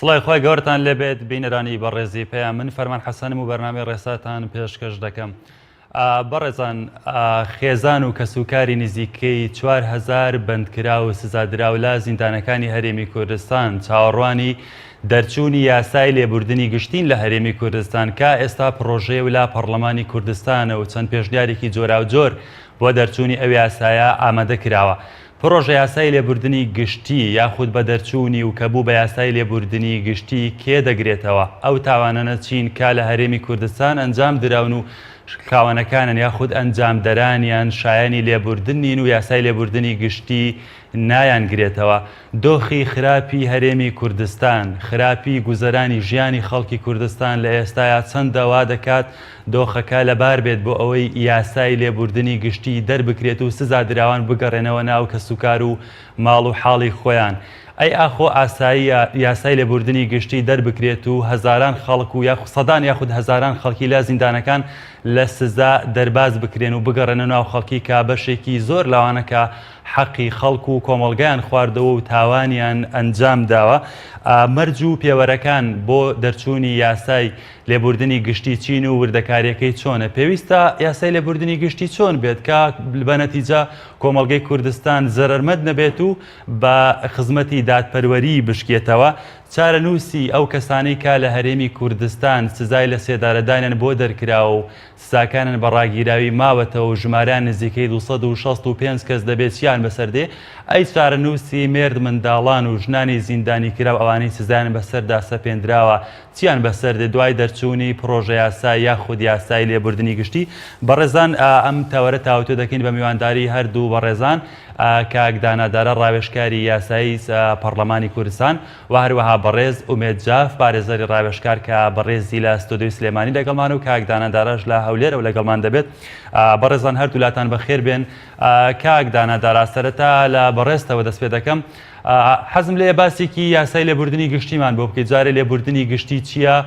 سڵای خۆی گەورتان لێبێت بینەرانی بەڕێزی پێیان من فەرمان حەسەنم و بەرنامەی ڕێساتان پێشکەش دەکەم. بەڕێزان خێزان و کەسوکاری نزیکەی 4000 بەندکرا و سزادراو لە زیندانەکانی هەرێمی کوردستان چاوەڕوانی دەرچوونی یاسای لێبوردنی گشتین لە هەرێمی کوردستان کە ئێستا پرۆژەیە و لا پەرلەمانی کوردستانە و چەند پێشنیارێکی جۆراوجۆر بۆ دەرچوونی ئەو یاسایە ئامادە کراوە. پرۆژە یاسای لێبوردنی گشتی یاخود بە دەرچوونی و کەبوو بە یاسای لێبوردنی گشتی کێ دەگرێتەوە؟ ئەو تاوانانە چین کا لە هەرێمی کوردستان ئەنجام دراون و خاوەنەکانن یاخود ئەنجام دەرانیان شایانی لێبوردنین و یاسای لێبوردنی گشتی نایانگرێتەوە. دۆخی خراپی هەرێمی کوردستان، خراپی گوزەرانی ژیانی خەڵکی کوردستان لە ئێستایا چەندەوا دەکات دۆخەکە لەبار بێت بۆ ئەوەی یاسای لێبوردنی گشتی دەربکرێت و سزادراوان بگەڕێنەوە ناو کەسوکار و ماڵ و حاڵی خۆیان. ئەی ئاخۆ ئاسایی یاسای لێبوردنی گشتی دەربکرێت و هەزاران خەڵک و سەدان یاخود هەزاران خەڵکی لە زیندانەکان لە سزا دەرباز بکرێن و بگەڕێنە ناو خەڵکی کا بەشێکی زۆر لاوانەکە حەقی خەڵک و کۆمەڵگەیان خواردەوە و تاوانیان ئەنجام داوە. مەرج و پێوەرەکان بۆ دەرچوونی یاسای لێبوردنی گشتی چین و وردەکاریەکەی چۆنە؟ پێویستە یاسای لێبوردنی گشتی چۆن بێت کە بە نەتیجە کۆمەڵگەی کوردستان زەرمەند نەبێت و بە خزمەتی دادپەروەری بشکێتەوە؟ چارەنووسی ئەو کەسانەی کا لە هەرێمی کوردستان سزای لە سێدارەدانیان بۆ دەرکراوە و سزاکانن بە ڕاگیراوی ماوەتەوە و ژمارەیان نزیکەی 265 کەس دەبێت چیان بەسەردێ؟ ئەی چارەنووسی مێرد منداڵان و ژنانی زیندانی کراو ئەوانەی سزایان بەسەردا سەپێنراوە چیان بەسەردێ دوای دەرچوونی پرۆژە یاسای یاخود یاسای لێبوردنی گشتی؟ بەڕێزان ئەم تەوەرە تاوتۆ دەکەین بە میوانداری هەردوو بەڕێزان کاک دانادارە ڕاوێژکاری یاسایی پەرلەمانی کوردستان و هەروەها بەڕێز ئومێد جاف پارێزەری ڕاوێژکار کە بەڕێزی لە ستۆدیۆی سلێمانی لەگەڵمان و کاک دانادارەش لە هەولێرە و لەگەڵمان دەبێت. بەڕێزان هەردوولاتان بەخێر بێن. کاک دانادارا سەرەتا لە بەڕێستەوە دەست پێ دەکەم. حەزم لێ باسێکی یاسای لێبوردنی گشتیمان بۆ بکەیت. جارێ لێبوردنی گشتی چییە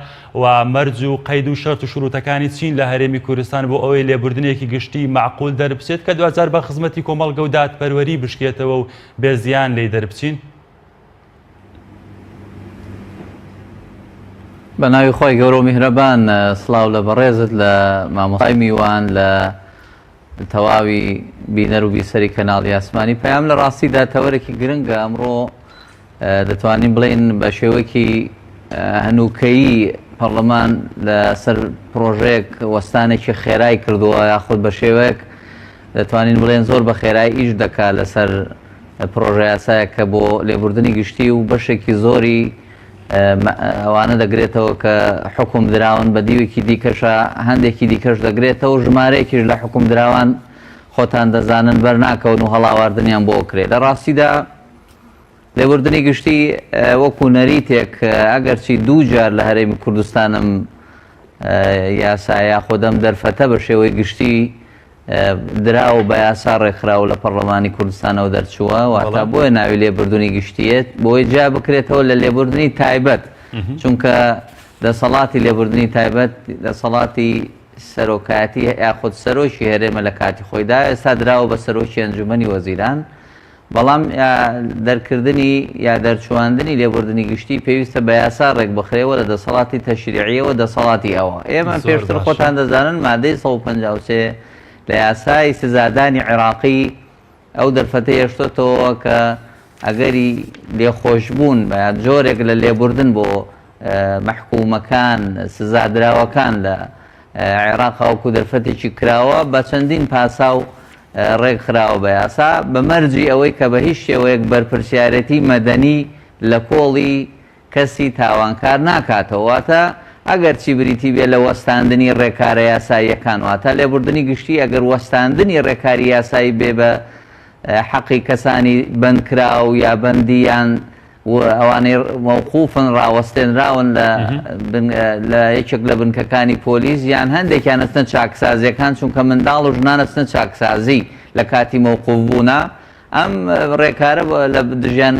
و مەرج و قەید و شەرت و شروتەکانی چین لە هەرێمی کوردستان بۆ ئەوەی لێبوردنێکی گشتی معقول دەربچێت کە دوجار بە خزمەتی کۆمەڵگە و دادپەروەری بشکێتەوە و بێزیان لێ دەربچین؟ بە ناوی خۆی گەورە و میهرەبان، سڵاو لە بەڕێزت لە مامۆستای میوان لە تەواوی بینەر و بیسەری کەناڵی ئاسمانی. پەیام لە ڕاستیدا تەوەرێکی گرنگە. ئەمڕۆ دەتوانین بڵێن بە شێوەیەکی هەنووکەیی پەرلەمان لەسەر پرۆژەیەک وەستانێکی خێرای کردووە، یاخود بە شێوەیەک دەتوانین بڵێن زۆر بە خێرایی ئیش دەکات لەسەر پرۆژە یاسایە کە بۆ لێبوردنی گشتی و بەشێکی زۆری ئەوانە دەگرێتەوە کە حکوم دراون بە دیوێکی دیکەشە هەندێکی دیکەش دەگرێتەوە و ژمارەیەکیش لە حکوم دراوان خۆتان دەزانن بەرناکەون و هەڵاواردنیان بۆ کرێت. لە ڕاستیدا لێبوردنی گشتی وەکو نەریتێک ئەگەرچی دوو جار لە هەرێمی کوردستانم یاسایە خۆدەم دەرفەتە بە شێوەی گشتی دراو بە یاسا ڕێکخراو لە پەرلەمانی کوردستانەوە دەرچووە واتە بۆیە ناوی لێبوردنی گشتیت بۆی جا بکرێتەوە لە لێبوردنی تایبەت، چونکە دەسەڵاتی لێبوردنی تایبەت دەسەڵاتی سەرۆکایەتی یاخود سەرۆکی هەرێمە لە کاتی خۆیدا. ئێستا دراوە بە سەرۆکی ئەنجومەنی وەزیران، بەڵام دەرکردنی یا دەرچواندنی لێبوردنی گشتی پێویستە بە یاسا ڕێک بخرێەوە لە دەسەڵاتی تەشریعیەوە دەسەڵاتی ئەوە. ئێمە پێشتر خۆتان دەزانن مادەی 153 لە یاسای سزادانی عێراقی ئەو دەرفەتەی هێشتۆتەوە کە ئەگەری لێخۆشبوون بە جۆرێک لە لێبوردن بۆ مەحکومەکان سزادراوەکان لە عێراق وەکو دەرفەتێکی کراوە بە چەندین پاساو ڕێک خراوە بە یاسا بە مەرجی ئەوەی کە بە هیچ شێوەیەک بەرپرسیارەتی مەدەنی لە کۆڵی کەسی تاوانکار ناکاتەوە. واتە ئەگەر چی بریتی بێ لە وەستاندنی ڕێکارە یاساییەکان، واتە لێبوردنی گشتی ئەگەر وەستاندنی ڕێکاری یاسایی بێ بە حەقی کەسانی بەندکراو یا بەندیان ئەوانەی مەوقوفن ڕاوەستێنراون لە یەکێک لە بنکەکانی پۆلیس یان هەندێکیان ئەچنە چاکسازیەکان، چونکە منداڵ و ژنان ئەچنە چاکسازی لە کاتی مەوقوف بوونا، ئەم ڕێکارە لە دژیان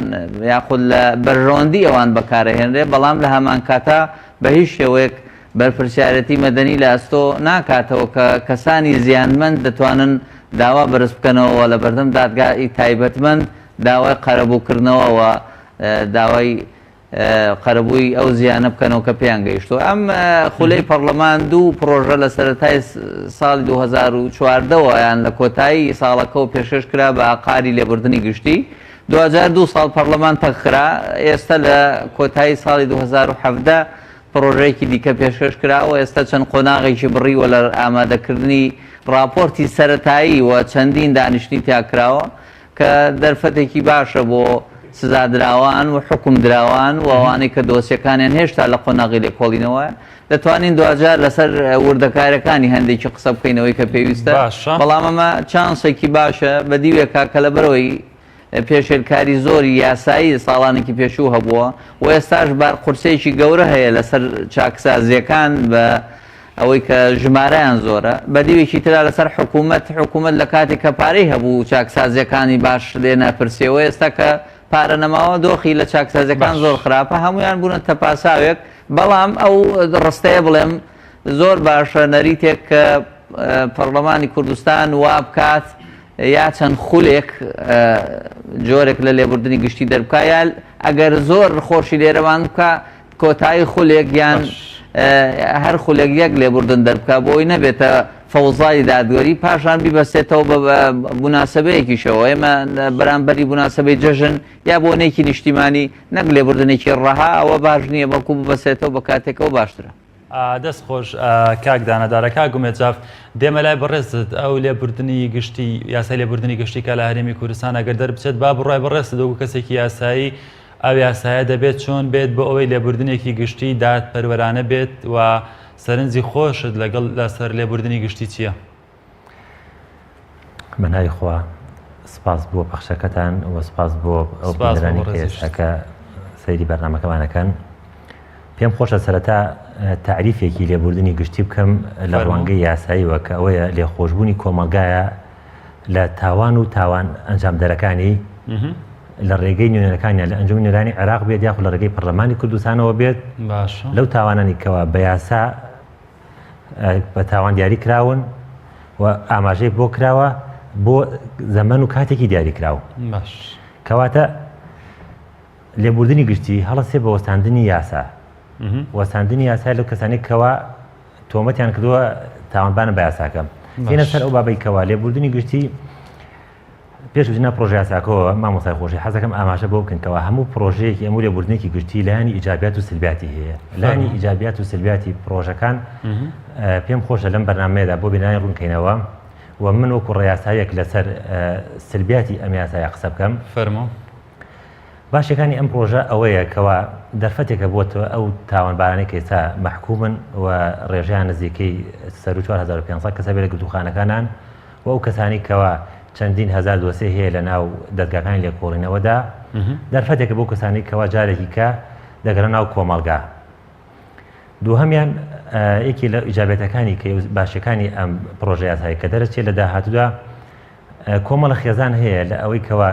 یاخود لە بەرژەوەندی ئەوان بەکارەهێنرێ، بەڵام لە هەمان کاتا بە هیچ شێوەیەک بەرپرسیارەتی مەدەنی لە ئەستۆ ناکاتەوە کە کەسانی زیانمەند دەتوانن داوا بەرز بکەنەوە لە بەردەم دادگای تایبەتمەند داوای قەرەبووکردنەوەەوە داوای قەرەبووی ئەو زیانە بکەنەوە کە پێیان گەیشتووە. ئەم خولەی پەرلەمان دوو پرۆژە لە سەرەتای ساڵی 2014ەوە یان لە کۆتایی ساڵەکەەوە پێشکەش کرا بە ئاقاری لێبوردنی گشتی. 2002 ساڵ پەرلەمان تەخرا، ئێستا لە کۆتایی ساڵی 2017 پرۆژەیەکی دیکە پێشکەش کراوە. ئێستا چەند قۆناغێکی بڕیوە لە ئامادەکردنی راپۆرتی سەرەتایی و چەندین دانیشتنی تیاکراوە کە دەرفەتێکی باشە بۆ سزادراوان و حکم دراوان و ئەوانەی کە دۆسیەکانیان هێشتا لە قۆناغی لێکۆڵینەوە دەتوانین دوجار لەسەر وردەکارەکانی هەندێکی قسە بکەینەوەی کە پێویستە. بەڵام ئەمە چانسێکی باشە بە دیوێکا کە لە بەرەوەی پێشێلکاری زۆری یاسایی ساڵانێکی پێشوو هەبووە و ئێستاش بار قورسێکی گەورە هەیە لەسەر چاکسازیەکان بە ئەوەی کە ژمارەیان زۆرە. بە دیوێکی تررا لەسەر حکوومەت لە کاتێک کە پارەی هەبوو چاکسازیەکانی باش لێ نەپرسیەوە، ئێستا کە پارە نەماوە دۆخی لە چاکسازەکان زۆر خراپە، هەمویان بوونە تەپاساوێک. بەڵام ئەو ڕستەیە بڵێم زۆر باشە نەریتێک کە پەرلەمانی کوردستان وا بکات یا چەند خولێک جۆرێک لە لێبوردنی گشتی دەربکە، یا ئەگەر زۆر خۆشی لێرەوان بکە کۆتایی خولێک یان هەر خولێک یەک لێبوردن دەربکە بۆی نەبێتە فەوزای دادوەری پاشان بیبەستێتەوە بە بوناسەبەیەکیشەوە. ئێمە بەرامبەری بوناسەبەی جەژن یا بۆنێکی نیشتیمانی نەک لێبوردنێکی ڕەها ئەوە باش نییە، بەڵکو ببەستێتەوە بە کاتێکەوە باشترە. دەست خۆش کاک دانەدارە کاک گومێجاف، دێمە لای بەڕێزت ئەو لێبوردنی گشتی یاسای لێبوردنی گشتی کە لە هەرێمی کوردستان ئەگەر دەربچێت با بڕای بەڕێست دەوە کەسێکی یاسایی ئەو یاسایە دەبێت چۆن بێت بۆ ئەوەی لێبوردنێکی گشتی دادپەروەرانە بێت و سەرنجی خۆشت لەگەڵ لەسەر لێبوردنی گشتی چییە؟ بەناوی خوا سپاس بۆ پەخشەکەتان و سپاس بۆ ئەو بەرانی کە سەیری بەرنامەکەمانەکەن. پێم خۆشە سەرەتا تعریفێکی لێبوردنی گشتی بکەم لە ڕوانگەی یاساییەوە کە ئەوەیە لێخۆشبوونی کۆمەلگایە لە تاوان و تاوان ئەنجام دەرەکانی لە ڕێگەی نوێنەکانیان لە ئەنجومی نوێنەرانی عێراق بێت یاخود لە ڕێگەی پەرلەمانی کوردستانەوە بێت. لەو تاوانانی کەوا بە یاسا بە تاوان دیاری کراون و ئاماژەی بۆ کراوە بۆ زەمەن و کاتێکی دیاری کراوە. کەواتە لێبوردنی گشتی هەڵەسێ بە وەستاندنی یاسا. وەستاندنی یاسای لەو کەسانی کەوا تۆمەتیان کردووە تاوانبانە بە یاساکەم. دێنە سەر ئەو بابەی کەوا لێبوردنی گشتی پێش بچینە پرۆژە یاساکەوە مامۆستای خۆشی حەزەکەم ئاماژە بۆ بکەنکەوە هەموو پرۆژەیەکی ئەموو لێبوردنێکی گشتی لایانی ئیجابیات و سلبیاتی هەیە. لایانی ئیجابیات و سلبیاتی پرۆژەکان پێم خۆشە لەم بەرنامەیەدا بۆ بینایی ڕوونکەینەوە و من وەکو ڕێیاساییەک لەسەر سلبیاتی ئەم یاسایە قسە بکەم. فەرموو. باشەکانی ئەم پرۆژە ئەوەیە کەوا دەرفەتێکە بۆتەوە ئەو تاوانبارانەی کە ئێستا مەحکومن و ڕێژیان نزیکەی 4500 کەسە بێت لە گرتوخانەکانان و ئەو کەسانی کەوا چەندین هەزار دۆسێ هەیە لە ناو دەستگاکانی لێکۆڵینەوەدا دەرفەتێکە بۆ کەسانی کەوا جارێکی کە دەگەڕە ناو کۆمەڵگا. دووهەمیان یەکی لە ئیجابەتەکانی کە باشەکانی ئەم پرۆژە یاسایی کە دەرەچێت لە داهاتوودا کۆمەڵە خێزان هەیە لە ئەوەی کەوا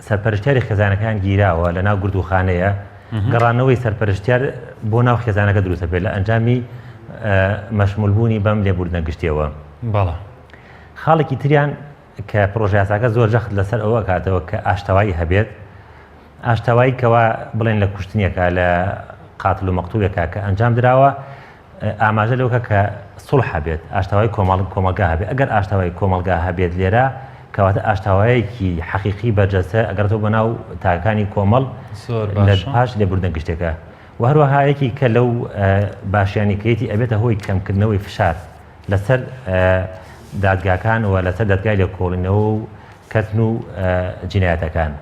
سەرپەرشتیاری خێزانەکان گیراوە لە ناو گردوخانەیە گەڕانەوەی سەرپەرشتیار بۆ ناو خێزانەکە دروستە بێت لە ئەنجامی مەشمولبوونی بەم لێبوردنە گشتیەوە. بەڵێ خاڵێکی تریان کە پرۆژە یاساکە زۆر جەخت لەسەر ئەوە کاتەوە کە ئاشتەوایی هەبێت، ئاشتەوایی کەوا بڵێن لە کوشتنیەکە لە قاتل و مەقتولێکە کە ئەنجام دراوە ئاماژە لەوکە کە سوڵح هەبێت، ئاشتەوایی کۆمەلگا هەبێت. ئەگەر ئاشتەوایی کۆمەلگا هەبێت لێرە کەواتە ئاشتەوایەکی حەقیقی بەرجەستە ئەگەرەوە بەناو تاکانی کۆمەڵ لە پاش لێبوردنە گشتێکە و هەروەها یەکی کە لەو باشیانیکەیەتی ئەبێتە هۆی کەمکردنەوەی فشار لەسەر دادگاکان و لەسەر دەستگای لێکۆڵینەوە و کەتن و جینایەتەکان.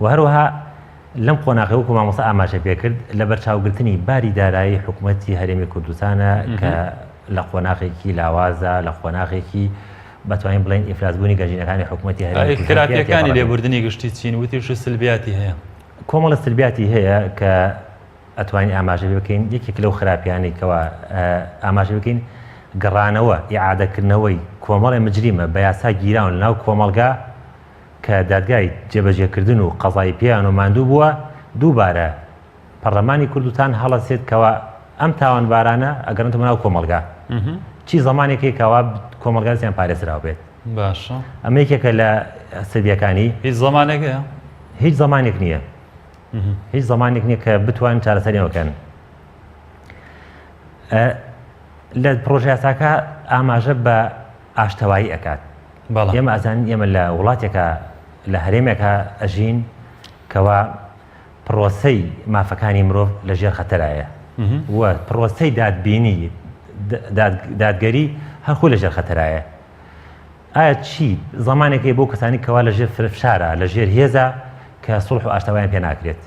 و هەروەها لەم قۆناغی وەکو مامۆستا ئاماژە پێکرد لە بەرچاوگرتنی باری دارایی حکوومەتی هەرێمی کوردستانە کە لە قۆناغێکی لاوازە، لە قۆناغێکی بەتوانین بڵێن ئیفرازبوونی گەنجینەکانی حکوومەتی هەرێمی کوردستان. خراپیەکانی لێبوردنی گشتی چین وتیش سلبیاتی هەیە؟ کۆمەڵە سلبیاتی هەیە کە ئەتوانین ئاماژە بکەین. یەکێک لەو خراپیانی کەوا ئاماژە بکەین گەڕانەوە ئیعادەکردنەوەی کۆمەڵی مجریمە بە یاسا گیراون لەناو کۆمەڵگا کە دادگای جێبەجێکردن و قەزای پێیان و ماندوو بووە دووبارە پەرلەمانی کوردستان هەڵەسێت کەوا ئەم تاوانبارانە ئەگەڕێتەوە ناو کۆمەڵگا. چی زەمانێکی کەوا کۆمەڵگازیان پارێزراو بێت. باشە. ئەمە یەکێکە لە سلبیەکانی. هیچ زەمانێک هەیە؟ هیچ زەمانێک نییە. هیچ زمانێک نییە کە بتوانن چارەسەریەوەکەن. لە پرۆژە یاساکە ئاماژە بە ئاشتەوایی ئەکات. ئێمە ئەزانین ئێمە لە وڵاتێکە لە هەرێمێکە ئەژین کەوا پرۆسەی مافەکانی مرۆڤ لە ژێر خەتەرایە و پرۆسەی دادبینی دادگەری هەرخۆ لە ژێر خەتەرایە. ئایا چی زمانێکی بۆ کەسانی کەوا لە ژێر فرفشارە لە ژێر هێزە کە سوڵح و ئاشتەوایان پێ ناکرێت؟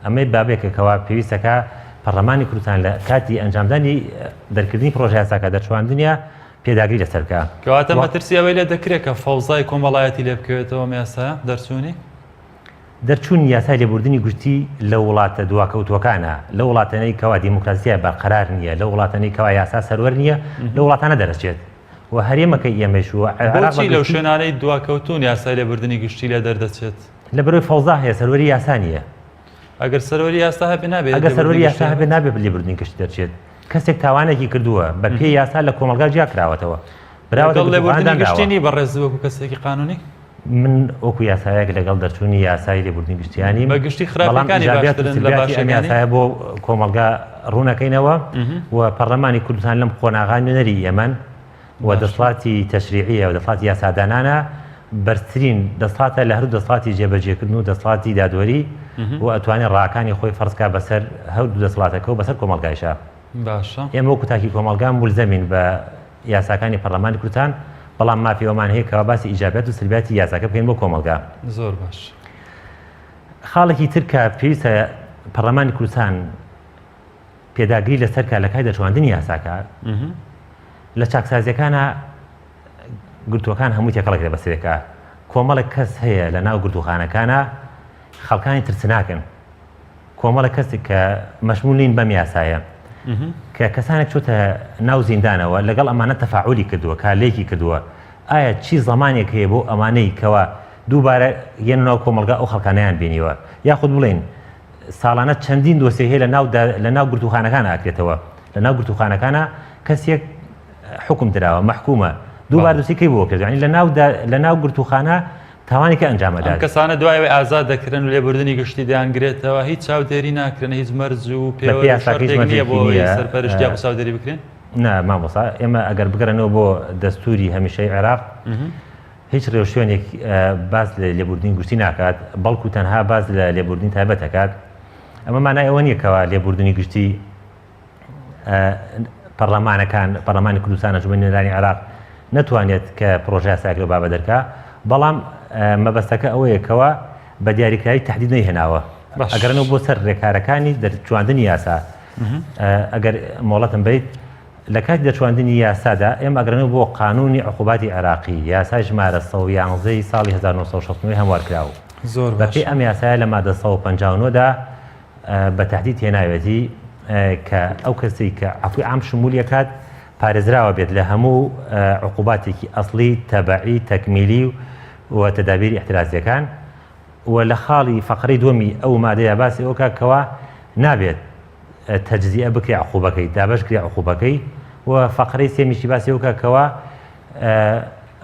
ئەمەی بابێکە کەوا پێویستەکە پەرلەمانی کوردستان لە کاتی ئەنجامدانی دەرکردنی پرۆژە یاساکە دەرچوانندنیە پێداگری لەسەر بکە. کەواتە مەترسی ئەوەی لێ دەکرێت کە فەوزای کۆمەڵایەتی لێ بکەوێتەوە یاسا دەرچوونی؟ دەرچوون یاسای لێبوردنی گشتی لە وڵاتە دواکەوتوەکانە، لە وڵاتانەی کەوا دیموکراسیە بەقەرار نییە، لە وڵاتانەی کەوا یاسا سەروەر نییە لە وڵاتانە دەرەچێت و هەرێمەکەی ئێمەش بۆچی لەو شوێنانەی دواکەوتون یاسای لێبوردنی گشتی لێ دەردەچێت؟ لە بەرەوەی فەوزا هەیە، سەروەری یاسا نییە. ئەگەر سەروەری یاسا هەبێ نابێت، ئەگەر سەروەری یاسا هەبێ نابێت لێبوردنی گشتی دەرچێت. کەسێک تاوانێکی کردووە بە پێ یاسا لە کۆمەلگا جیا کراوەتەوە. لێبوردنی گشتینی بەڕێز وەکو کەسێکی قانونی؟ من وەکو یاسایەک لەگەڵ دەرچوونی یاسای لێبوردنی گشتیانی بە گشتی خراپەکانی باشترن لە باشەکانی یاسایە بۆ کۆمەلگا ڕوونەکەینەوە و پەرلەمانی کوردستان لەم قۆناغا نوێنەری ئێمن و دەسڵاتی تەشریعیە و دەسڵاتی یاسادانانە بەرزترین دەسڵاتە لە هەردوو دەسڵاتی جێبەجێکردن و دەسڵاتی دادوەری و ئەتوانێت ڕاکانی خۆی فەرزکا بەسەر هەردوو دەسڵاتەکە و بەسەر کۆمەلگایشە. باشە ئێمە وەکو تاکی کۆمەلگا مولزەمین بە یاساکانی پەرلەمانی کوردستان، بەڵام مافیەوەمان هەیە کەوا باسی ئیجابات و سلبیاتی یاساکە بکەین بۆ کۆمەلگا. زۆر باش. خاڵێکی ترکە پێویستە پەرلەمانی کوردستان پێداگری لەسەرکە لە کای دەرچواندنی یاساکە لە چاکسازیەکانە گرتوەکان هەموو تێکەڵێک لە بەسەرێکە. کۆمەڵێک کەس هەیە لە ناو گرتوخانەکانە خەڵکانی ترسناکەن، کۆمەڵێک کەسێک کە مەشمولین بەم یاسایە کە کەسانێک چۆتە ناو زیندانەوە لەگەڵ ئەمانە تەفاعولی کردووە، کارلێکی کردووە. ئایا چی زمانێک هەیە بۆ ئەمانەی کەوا دووبارە یەن ناو کۆمەلگا ئەو خەڵکانەیان بینیوە، یاخود بڵێن ساڵانە چەندین دۆسیە هەیە لە ناو گرتوخانەکانە ئاکرێتەوە، لە ناو گرتوخانەکانە کەسێک حکم دراوە محکومە دووبار دۆسیەکەی بۆ کردو، یعنی لە ناو گرتوخانە تاوانێکی ئەنجامەدا. کەسانە دوایەوەی ئازاد دەکرێن و لێبوردنی گشتی دەیانگرێتەوە، هیچ چاودێری ناکرێن، هیچ مەرج و پێوەشارتێک نییە بۆ سەرپەرشتیا بۆ چاودێری بکرێن؟ نا مامۆستا، ئێمە ئەگەر بگەرنەوە بۆ دەستوری هەمیشەی عێراق هیچ ڕێو شوێنێک باز لە لێبوردنی گشتی ناکات، بەڵکو تەنها باز لە لێبوردنی تایبەت دەکات. ئەمە مانای ئەوە نییە کەوا لێبوردنی گشتی پەرلەمانی کوردستان ئەنجومەنی نوێنەرانی عێراق نەتوانێت کە پرۆژە یاساک لەو بابە دەرکا، بەڵام مەبەستەکە ئەوەیە کەوا بە دیاریکراوی تهدید نەیهێناوە. ئەگەرنەوە بۆ سەر ڕێکارەکانی دەرچواندنی یاسا، ئەگەر مۆڵەتم بیت لە کاتی دەرچواندنی یاسادا ئێمە ئەگەرنەوە بۆ قانونی عقوباتی عێراقی یاسای ژمارە 111 ساڵی 1969 هەموار کراوە. زۆر بەپێی ئەم یاسایە لە مادە 159دا بە تهدید هێناوێتی کە ئەو کەسی کە عەفوی عام شمولیەکات پارێزراوە بێت لە هەموو عقوباتێکی ئەسڵی تەبەعی تەکمیلی و تەدابیری احترازیەکان و لە خاڵی فەقرەی دووەمی ئەو مادەیە باسی ئەوکە کەوا نابێت تەجزیە بکرێ عقوبەکەی، دابەش کرێ عقوبەکەی و فەقرەی سێمیشی باسی ئەوکە کەوا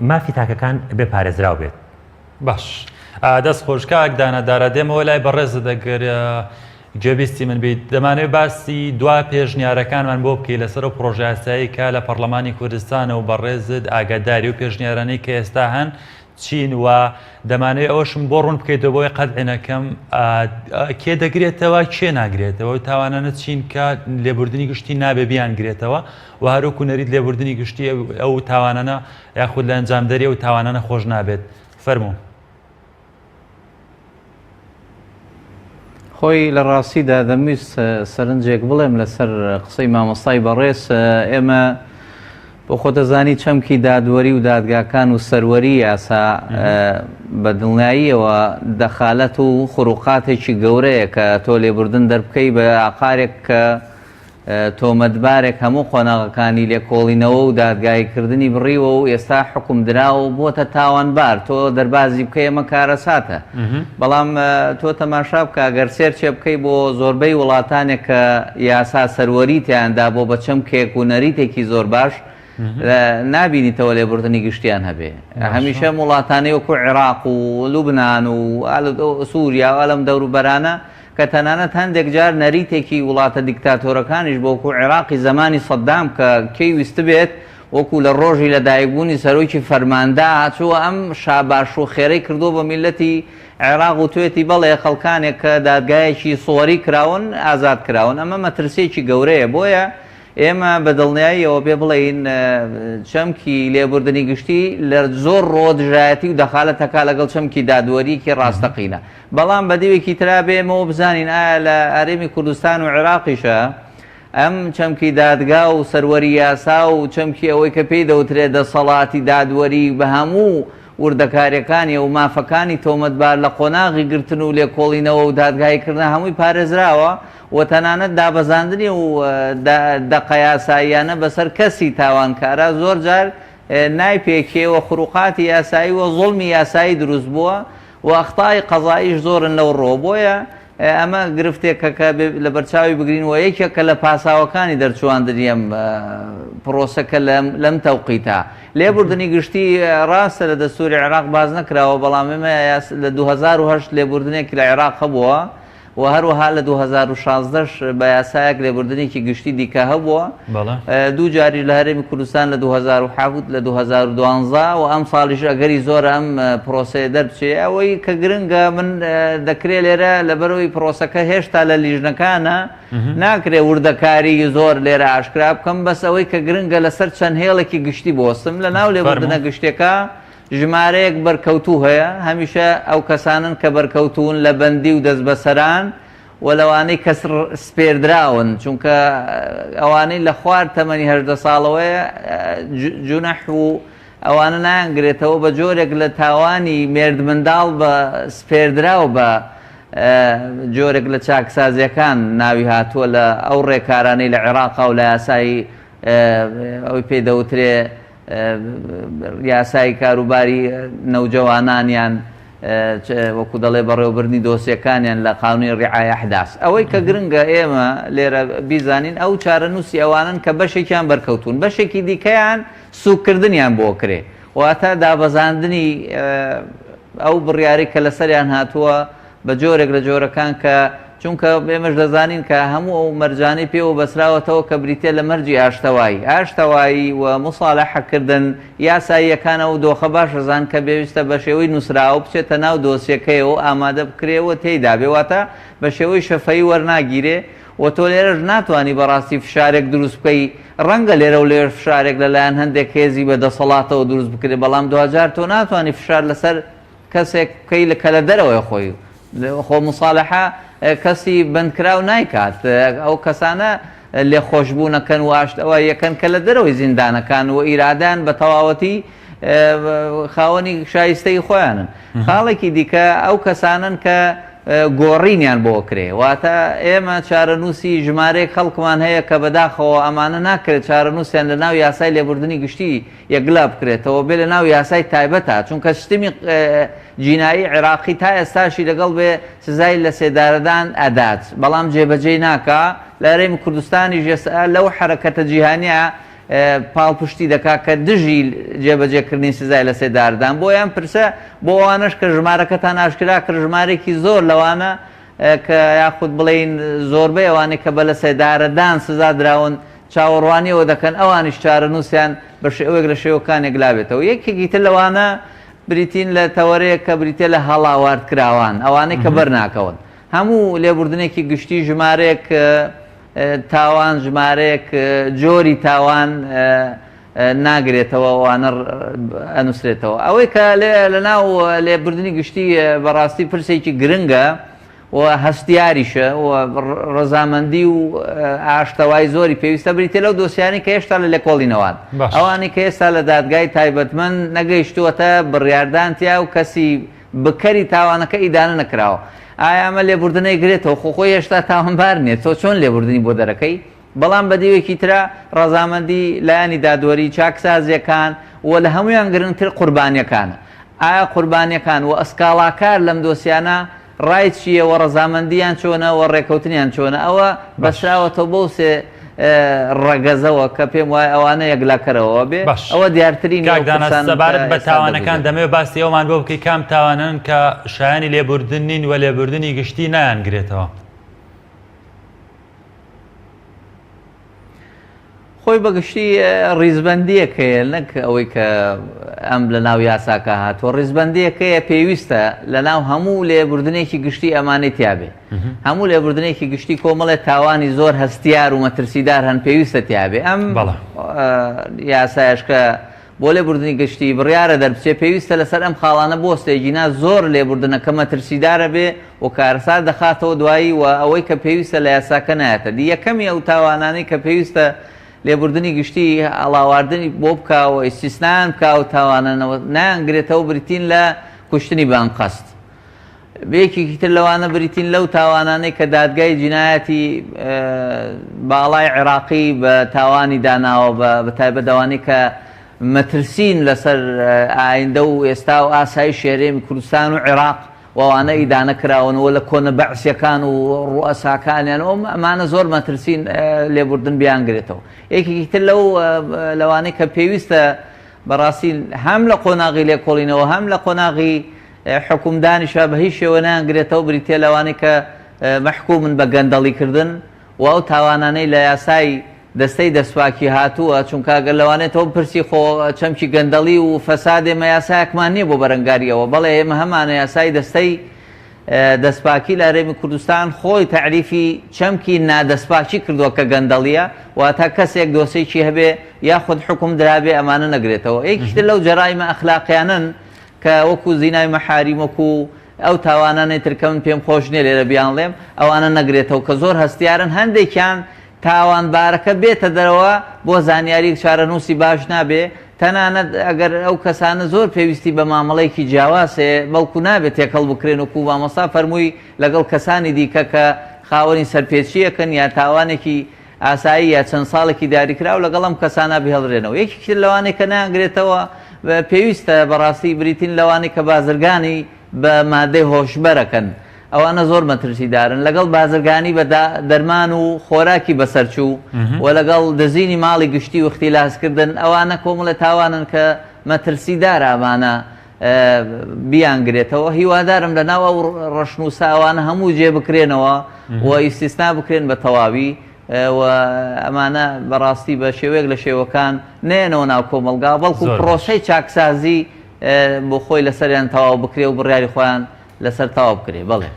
مافی تاکەکان بێ پارێزراو بێت. باش، دەست خۆشکاک دانەدارە دێمەوە لای بەڕێزە دەگەر گوێبیستی من بیت دەمانوێت باسی دوا پێشنیارەکانمان بۆ بکەی لەسەر و پرۆژە یاسایی کە لە پەرلەمانی کوردستانە و بەڕێزت ئاگاداری و پێشنیارانەی کە ئێستا هەن چین و دەمانوێت ئەوەشم بۆ ڕوون بکەیتەوە بۆی قەدعینەکەم کێ دەگرێتەوە کێ ناگرێتەوە تاوانانە چین کە لێبوردنی گشتی نابێ بیانگرێتەوە و هەروکو نەریت لێبوردنی گشتی ئەو تاوانانە یاخود لە ئەنجامدەری ئەو تاوانانە خۆش نابێت. فەرموو. خۆی لە ڕاستیدا دەمویست سەرنجێک بڵێم لەسەر قسەی مامۆستای بەڕێز. ئێمە بۆ خۆتەزانی چەمکی دادوەری و دادگاکان و سەروەری یاسا بە دڵنیاییەوە دەخالەت و خوڕوقاتێکی گەورەیە کە تۆ لێبوردن دەربکەی بە عقارێک کە تۆمەتبارێک هەموو قۆناغەکانی لێکۆڵینەوە و دادگایکردنی بڕیوە و ئێستا حکم دراوە و بۆتە تاوانبار تۆ دەربازی بکەی ئەمە کارەساتە. بەڵام تۆ تەماشا بکە ئەگەر سێرچێ بکەی بۆ زۆربەی وڵاتانێک کە یاسا سەروەری تیاندا بۆ بە چەمکێک و نەریتێکی زۆر باش نابینیتەوە لێبوردنی گشتیان هەبێ هەمیشە وڵاتانی وەکو عێراق و لوبناان و سووریا و ئەلەم دەوروبەرانە کە تەنانەت هەندێک جار نەریتێکی وڵاتە دیکتاتۆرەکانیش بۆ وەکو عێراقی زمانی سەددام کە کەی ویست بێت وەکو لە ڕۆژی لەدایکبوونی سەرۆکی فەرماندا هاتووە ئەم شاباش و خێرەی کردو بە میلەتی عێراق و توێتی بەڵێ خەڵکانێک کە دادگایەکی سۆری کراون ئازاد کراون ئەمە مەترسێکی گەورەیە بۆیە ئێمە بە دڵنیاییەوە پێ بڵێین چەمکی لێبوردنی گشتی لە زۆر ڕۆدژایەتی و دەخالەتەکە لەگەڵ چەمکی دادوەریکی ڕاستەقینە بەڵام بە دیوێکی ترا بێمەوە بزانین ئایا لە ئارێمی کوردستان و عێراقیشە ئەم چەمکی دادگا و سەروەری یاسا و چەمکی ئەوەی کە پێی دەوترێت دەسەڵاتی دادوەری بە هەموو وردەکاریەکانی و مافەکانی تۆمەتبار لە قۆناغی گرتن و لێکۆڵینەوە و دادگایکردن هەمووی پارێزراوە و تەنانەت دابەزاندنی و دەقە یاساییانە بەسەر کەسی تاوانکارە زۆر جار نایپێکێوە خروقاتی یاسایی و زوڵمی یاسایی دروست بووە و ئەخطای قەزاییش زۆرن لەو ڕۆ بۆیە ئەمە گرفتێکە کە لە بەرچاوی بگرینەوە یەکێکە لە پاساوەکانی دەرچوانندنیم پرۆسەکە لەم تەوقیتە لێبوردنی گشتی ڕاستە لە دەستوری عێراق باز نەکراوە بەڵام ئێمە لە 2008 لێبوردنێکی لە عێراق هەبووە و هەروەها لە 2016 بە یاسایەک لێبوردنێکی گشتی دیکە هەبووە دوو جاری لە هەرێمی کوردستان لە 2007 لە 2012 و ئەم ساڵیش ئەگەری زۆر ئەم پرۆسەیە دەرچێ ئەوەی کە گرنگە من دەکرێت لێرە لەبەرەوەی پرۆسەکە هێشتا لە لیژنەکانە ناکرێ وردەکاری زۆر لێرە ئاشکرا بکەم بەس ئەوەی کە گرنگە لەسەر چەند هێڵێکی گشتی بۆستم لە ناو لێبوردنە گشتێکە ژمارەیەک بەرکەوتوو هەیە هەمیشە ئەو کەسانن کە بەرکەوتون لە بەندی و دەست بەسەران و لەوانەی کەس سپێردراون چونکە ئەوانەی لە خوارد تەمەنی 18 ساڵەوەیە جونەح و ئەوانە نایانگرێتەوە بە جۆرێک لە تاوانی مێرد منداڵ بە سپێردراوە بە جۆرێک لە چاکسازیەکان ناوی هاتووە لە ئەو ڕێکارانەی لە عێراق و لە یاسایی ئەوی پێدەوترێ یاسای کاروباری نەوجەوانانیان وەکو دەڵێ بەڕێوەبردننی دۆسیەکانیان لە قانونی ڕیعایە حداس ئەوەی کە گرنگە ئێمە لێرە بیزانین ئەو چارەنووسی ئەوانن کە بەشێکیان بەرکەوتون بەشێکی دیکەیان سوکردنیان بۆ کرێ واتە دابەزاندنی ئەو بڕیاری کە لەسەریان هاتووە بە جۆرێک لە جۆرەکان کە چونکە ئێمەش دەزانین کە هەموو ئەو مەرجانەی پێوە بەسراوەتەوە کە بریتێ لە مەرجی ئاشتەوایی و مصالحەکردن یاساییەکانە و دۆخە باشەزان کە پێویستە بە شێوەی نووسراوە بچێتە ناو دۆسیەکەیەوە ئامادە بکرێەوە تێیدا بێواتە بە شێوەی شەفەی وەرناگیرێ و تۆ لێرەش ناتوانانی بەڕاستی فشارێک دروست بکەی ڕەنگە لێرە و لێر فشارێک لەلایەن هەندێک هێزی بەدەسەڵاتەوە دروست بکرێت بەڵام دوجار تۆ ناتوانانی فشار لەسەر کەسێک بکەی کە لە دەرەوەی خۆی خۆ مصالحە کەسی بندکراو نایکات ئەو کەسانە لێ خۆشببوونەکەن و ئاشتەوە یەکەن کە لە دەرەوەی زیندانەکان و ئیرادان بە تەواوەتی خاوەنی شایستەی خۆیانن خاڵێکی دیکە ئەو کەسانن کە گۆڕینیان بۆ کرێ واتە ئێمە چارەنووسی ژمارەیە خەڵکمان هەیە کە بەداخەوە ئەمانە ناکرێت چارەنووسیان لە ناو یاسای لێبوردنی گشتی یەکلا بکرێتەوە بێ لە ناو یاسای تایبەتە چونکە سیستمی جینایی عێراقی تا ئێستاشی لەگەڵ بێ سزای لە سێدارەدان ئەدات بەڵام جێبەجێ ناکە لە هەرێمی کوردستانی لەو حرەکەتە جیهانیە پاڵپشتی دەکا کە دژی جێبەجێکردنی سزای لە سێداردان بۆیان پرسە بۆ ئەوانش کە ژمارەکەتان ئاشکرا کرد ژمارێکی زۆر لەوانە کە یاخود بڵێین زۆربەی ئەوانەی کە بە لە سێدارەدان سزا دراون چاوەڕوانیەوە دەکەن ئەوانیش چارەنووسیان بە شێوەیەک لە شێوەکانێک لابێتەوە یەکێکی تر لەوانە بریتین لە تەوەرەیە کە بریتێ لە هەڵاواردکراوان ئەوانەی کە بەرناکەون هەموو لێبوردنێکی گشتی ژمارەیەک تاوان ژمارەیەک جۆری تاوان ناگرێتەوە وانە ئەنووسرێتەوە ئەوەی کە لە ناو لێبوردنی گشتی بەڕاستی پرسێکی گرنگە و هەستیاریشە و ڕەزامەندی و ئاشتەوای زۆری پێویستە بریتێ لەو دۆسیانی کە هێشتا لە لێکۆڵینەوەن ئەوانی کە ئێستا لە دادگای تایبەتمەند نەگەیشتووەتە بڕیاردانتیا و کەسی بکەری تاوانەکە ئیدانە نەکراوە ئایا ئەمە لێبوردنەی گرێتەوە خۆی هێشتا تاوانبار نیێت تۆ چۆن لێبوردنی بۆ دەرەکەی بەڵام بەدیوێکی ترە ڕەزامەندی لایەنی دادوەری چاکسازیەکان و لە هەمویان گرنگتر قوربانیەکانە ئایا قوربانیەکان و ئەسکاڵاکار لەم دۆسیانە ڕای چییە و ڕەزامەندیان چۆنە و ڕێکەوتنیان چۆنە ئەوە بەسراوەتەوە بۆ ڕەگەزەوە کە پێم وایە ئەوانە یەکلاکەرەوە بێ ئەوە دیارترین سەبارەت بە تاوانەکان دەمەوێت باسی ئەومان بۆ بکەی کام تاوانن کە شایانی لێبوردن نین و لێبوردنی گشتی نایانگرێتەوە. خۆی بەگشتی ڕیزبەندیەکەیە نەک ئەوەی کە ئەم لە ناو یاساکە هاتووە ڕیزبەندیەکەیە پێویستە لە ناو هەموو لێبوردنێکی گشتی ئەمانەی تیابێ هەموو لێبوردنێکی گشتی کۆمەڵێ تاوانی زۆر هەستیار و مەترسیدار هەن پێویستە تیابێ ئەم یاسایش کە بۆ لێبوردنی گشتی بڕیارە دەربچێ پێویستە لەسەر ئەم خاڵانە بۆ ستێجینا زۆر لێبوردنەکە مەترسیدارە بێ و کارەسار دەخاتەوە دوایی و ئەوەی کە پێویستە لە یاساکە نایەتە دی یەکەمی ئەو تاوانانەی کە پێویستە لێبوردنی گشتی ئەڵاواردنی بۆ بکاوە ئیسیسنان بکا و تاوانەوە نایانگرێتەوە بریتین لە کوشتنی بانقەست بەیەکێکی تر لەوانە بریتین لەو تاوانانەی کە دادگای جینایەتی باڵای عێراقی بە تاوانی داناوە بە تایبەت ئەوانەی کە مەترسین لەسەر ئایندە و ئێستا و ئاسایی شێرێمی کوردستان و عێراق وانە ئیدانە کراونەوە لە کۆنە بەعسیەکان و ڕوئەساکانیانەوە ئەمانە زۆر مەترسین لێبوردن بیانگرێتەوە یەکێکی تر لەوانەی کە پێویستە بەڕاستی هەم لە قۆناغی لێکۆڵینەوە هەم لە قۆناغی حکومدانیشە بە هیچ شێوە نایانگرێتەوە بریتێ لەوانەی کە مەحکومن بە گەندەڵیکردن و ئەو تاوانانەی لە یاسای دەستەی دەسواکی هاتووە چونکە گەر لەوانێتەوە پرسی خۆ چەمکی گەندەڵی و فەسادێ مە یاسایەکمان نییە بۆ بەرەنگاریەوە بەڵێ ئێمە هەمانە یاسای دەستەی دەستپاکی لە هەرێمی کوردستان خۆی تعریفی چەمکی نادەستپاکی کردووە کە گەندەڵیە واتە کەسێک دۆسێکی هەبێ یاخود حکوم درابێ ئەمانە نەگرێتەوە یەکیتر لەو جەرایمە ئەخلاقیانن کە وەکو زینای مەحاریم وەکو ئەو تاوانانەی ترکە من پێم خۆش نییە لێرە بیان لێم ئەوانە نەگرێتەوە کە زۆر هەستیارن هەندێکیان تاوانبارەکە بێتە دەرەوە بۆ زانیاری چارەنووسی باش نابێ تەنانەت ئەگەر ئەو کەسانە زۆر پێویستی بە مامەڵەیەکی جیاواسێ بەڵکو نابێت تێکەڵ بکرێن و مامۆستا فەرمووی لەگەڵ کەسانی دیکە کە خاوەنی سەرپێچیەکەن یا تاوانێکی ئاسایی یا چەند ساڵێکی دیاریکرا و لەگەڵ ئەم کەسانە بهێڵرێنەوە یەکێکی لەوانەیە کە ناگرێتەوە پێویستە بەڕاستی بریتین لەوانەی کە بازرگانی بە مادەی هۆشبەرەکەن ئەوانە زۆر مەترسیدارن لەگەڵ بازرگانی بە دەرمان و خۆراکی بەسەرچوو و لەگەڵ دەزینی ماڵی گشتی و اختیلاسکردن ئەوانە کۆمەڵە تاوانن کە مەترسیدار ئەمانە بیانگرێتەوە هیوادارم لە ناو ئەو ڕەشنووسە ئەوانە هەموو جێ بکرێنەوە و ئیسیسنا بکرێن بە تەواوی و ئەمانە بەڕاستی بە شێوەیەک لە شێوەکان نێنەوە ناو کۆمەلگا بەڵکو پرۆسەی چاکسازی بۆ خۆی لەسەریان تەواو بکرێ و بڕیاری خۆیان لەسەر تاوا بکرێ بڵێ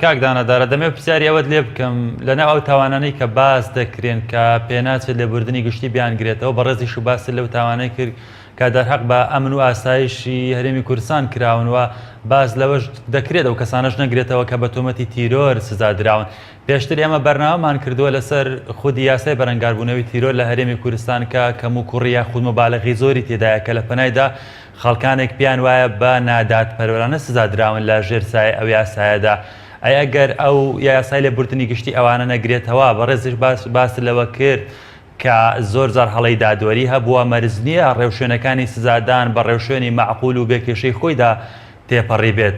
کاک دانەدارە دەمێ پرسیاری ئەوەت لێ بکەم لەناو ئەو تاوانانەی کە باس دەکرێن کە پێناچێت لێبوردنی گشتی بیانگرێتەوە بە ڕێزیش و باسی لەو تاوانەی کرد کە دەرحەق بە ئەمن و ئاسایشی هەرێمی کوردستان کراونەوە باز لەوەش دەکرێت ئەو کەسانەش نەگرێتەوە کە بە تۆمەتی تیرۆر سزادراون پێشتر ئێمە بەرنامەمان کردووە لەسەر خودی یاسای بەرەنگاربوونەوەی تیرۆر لە هەرێمی کوردستان کە کەم و کوڕی یاخود مەبالەغی زۆری تێدایە کە لە پەنایدا خەڵکانێک پیان وایە بە نادات پەروەرانە سزادراون لە ژێر سایە ئەو یاسایەدا ئەگەر ئەو یاسای لێبوردنی گشتی ئەوانە نەگرێتەوە بەڕێزش باس لەوە کرد کە زۆر زار هەڵی دادوەری هەبووە مەرز نییە ڕێوشوێنەکانی سزادان بە ڕێوشێنی معقول و بێکێشەی خۆیدا تێپەڕی بێت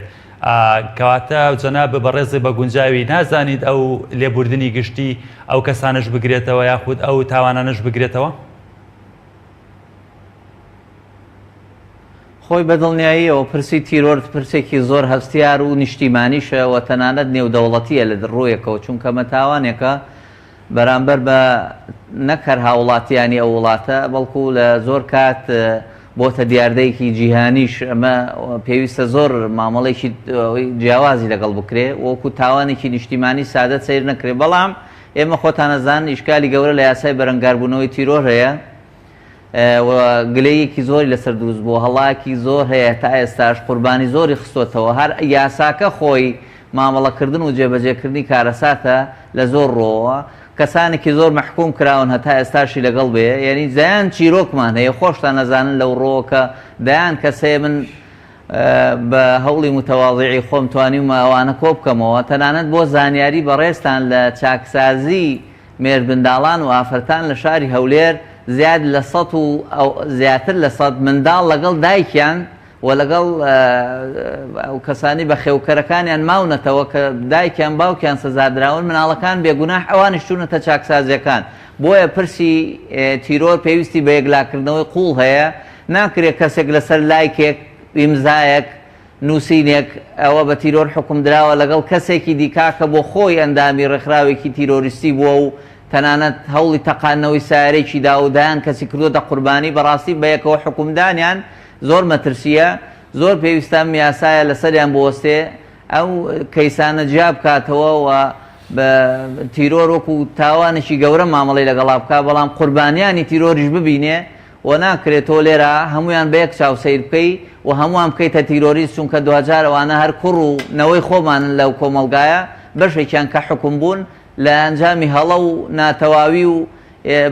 کەواتە جەناب بەڕێزی بە گونجاوی نازانیت ئەو لێبوردنی گشتی ئەو کەسانش بگرێتەوە یاخود ئەو تاوانانش بگرێتەوە خۆی بەدڵنیاییەوە پرسی تیرۆر پرسێکی زۆر هەستیار و نیشتیمانیشە و تەنانەت نێودەوڵەتیە لە ڕۆیەکەوە چونکە مەتاوانێکە بەرامبەر بە نەکەر هاوڵاتیانی ئەو وڵاتە بەڵکو لە زۆر کات بۆتە دیاردەیەکی جیهانیش ئەمە پێویستە زۆر مامەڵێکی جیاوازی لەگەڵ بکرێ وەکو تاوانێکی نیشتیمانی سادە سیر نەکرێ بەڵام ئێمە خۆتانەزان ئیشکالی گەورە لە یاسای بەرەنگاربوونەوەی تیرۆر هەیە گلەیەکی زۆری لەسەر دروست بوو هەڵاکی زۆر هەیە تا ئێستاش قوربانی زۆری خستۆتەوە هەر یاساکە خۆی مامەڵەکردن و جێبەجێکردنی کارەساتە لە زۆر ڕۆوە کەسانێکی زۆر مەحکوم کراون هەتا ئێستاشی لەگەڵ بێ یعنی زیان چیرۆکمان هەیە خۆشتان نەزانن لەو ڕۆکە دەیان کەسێ من بە هەوڵی متەواضعی خۆم توانیم ئەوانە کۆ بکەمەوە تەنانەت بۆ زانیاری بەڕێستان لە چاکسازی مێردبنداڵان و ئافرەتان لە شاری هەولێر زیاد لە 100 و زیاتر لە 100 منداڵ لەگەڵ دایکیان و لەگەڵ ئەو کەسانی بە خێوکەرەکانیان ماونەتەوە کە دایکیان باوکیان سزادراون مناڵەکان بێگوناح ئەوانش چوونەتە چاکسازیەکان. بۆیە پرسی تیرۆر پێویستی بە یەکلاکردنەوەی قوڵ هەیە، ناکرێت کەسێک لەسەر لایکێک ئیمزایەک نووسینێک ئەوە بە تیرۆر حکم درراوە لەگەڵ کەسێکی دیکا کە بۆ خۆی ئەندامی ڕێکخراوێکی تیرۆریستی بووە و تەنانەت هەوڵی تەقانەوەی سارێکی داودایان کەسی کردوتە قوربانی بەڕاستی بە یەکەوە حکومدانیان زۆر مەترسیە، زۆر پێویستان میاسایە لەسەریان بوەستێ ئەو کەیسانە جیا بکاتەوە و بە تیرۆر وەکو تاوانێکی گەورە مامەڵی لەگەڵا بکە، بەڵام قوربانیانی تیرۆریش ببینێ و ناکرێتەوە لێرە هەمویان بە یەک چاوسەیر بکەی و هەمووان بکەیتە تیرۆریست، چونکە دوجار ئەوانە هەر کوڕ و نەوەی خۆمانن لەو کۆمەلگایە بەشێکیان کە حکوم بوون لە ئەنجامی هەڵە و ناتەواوی و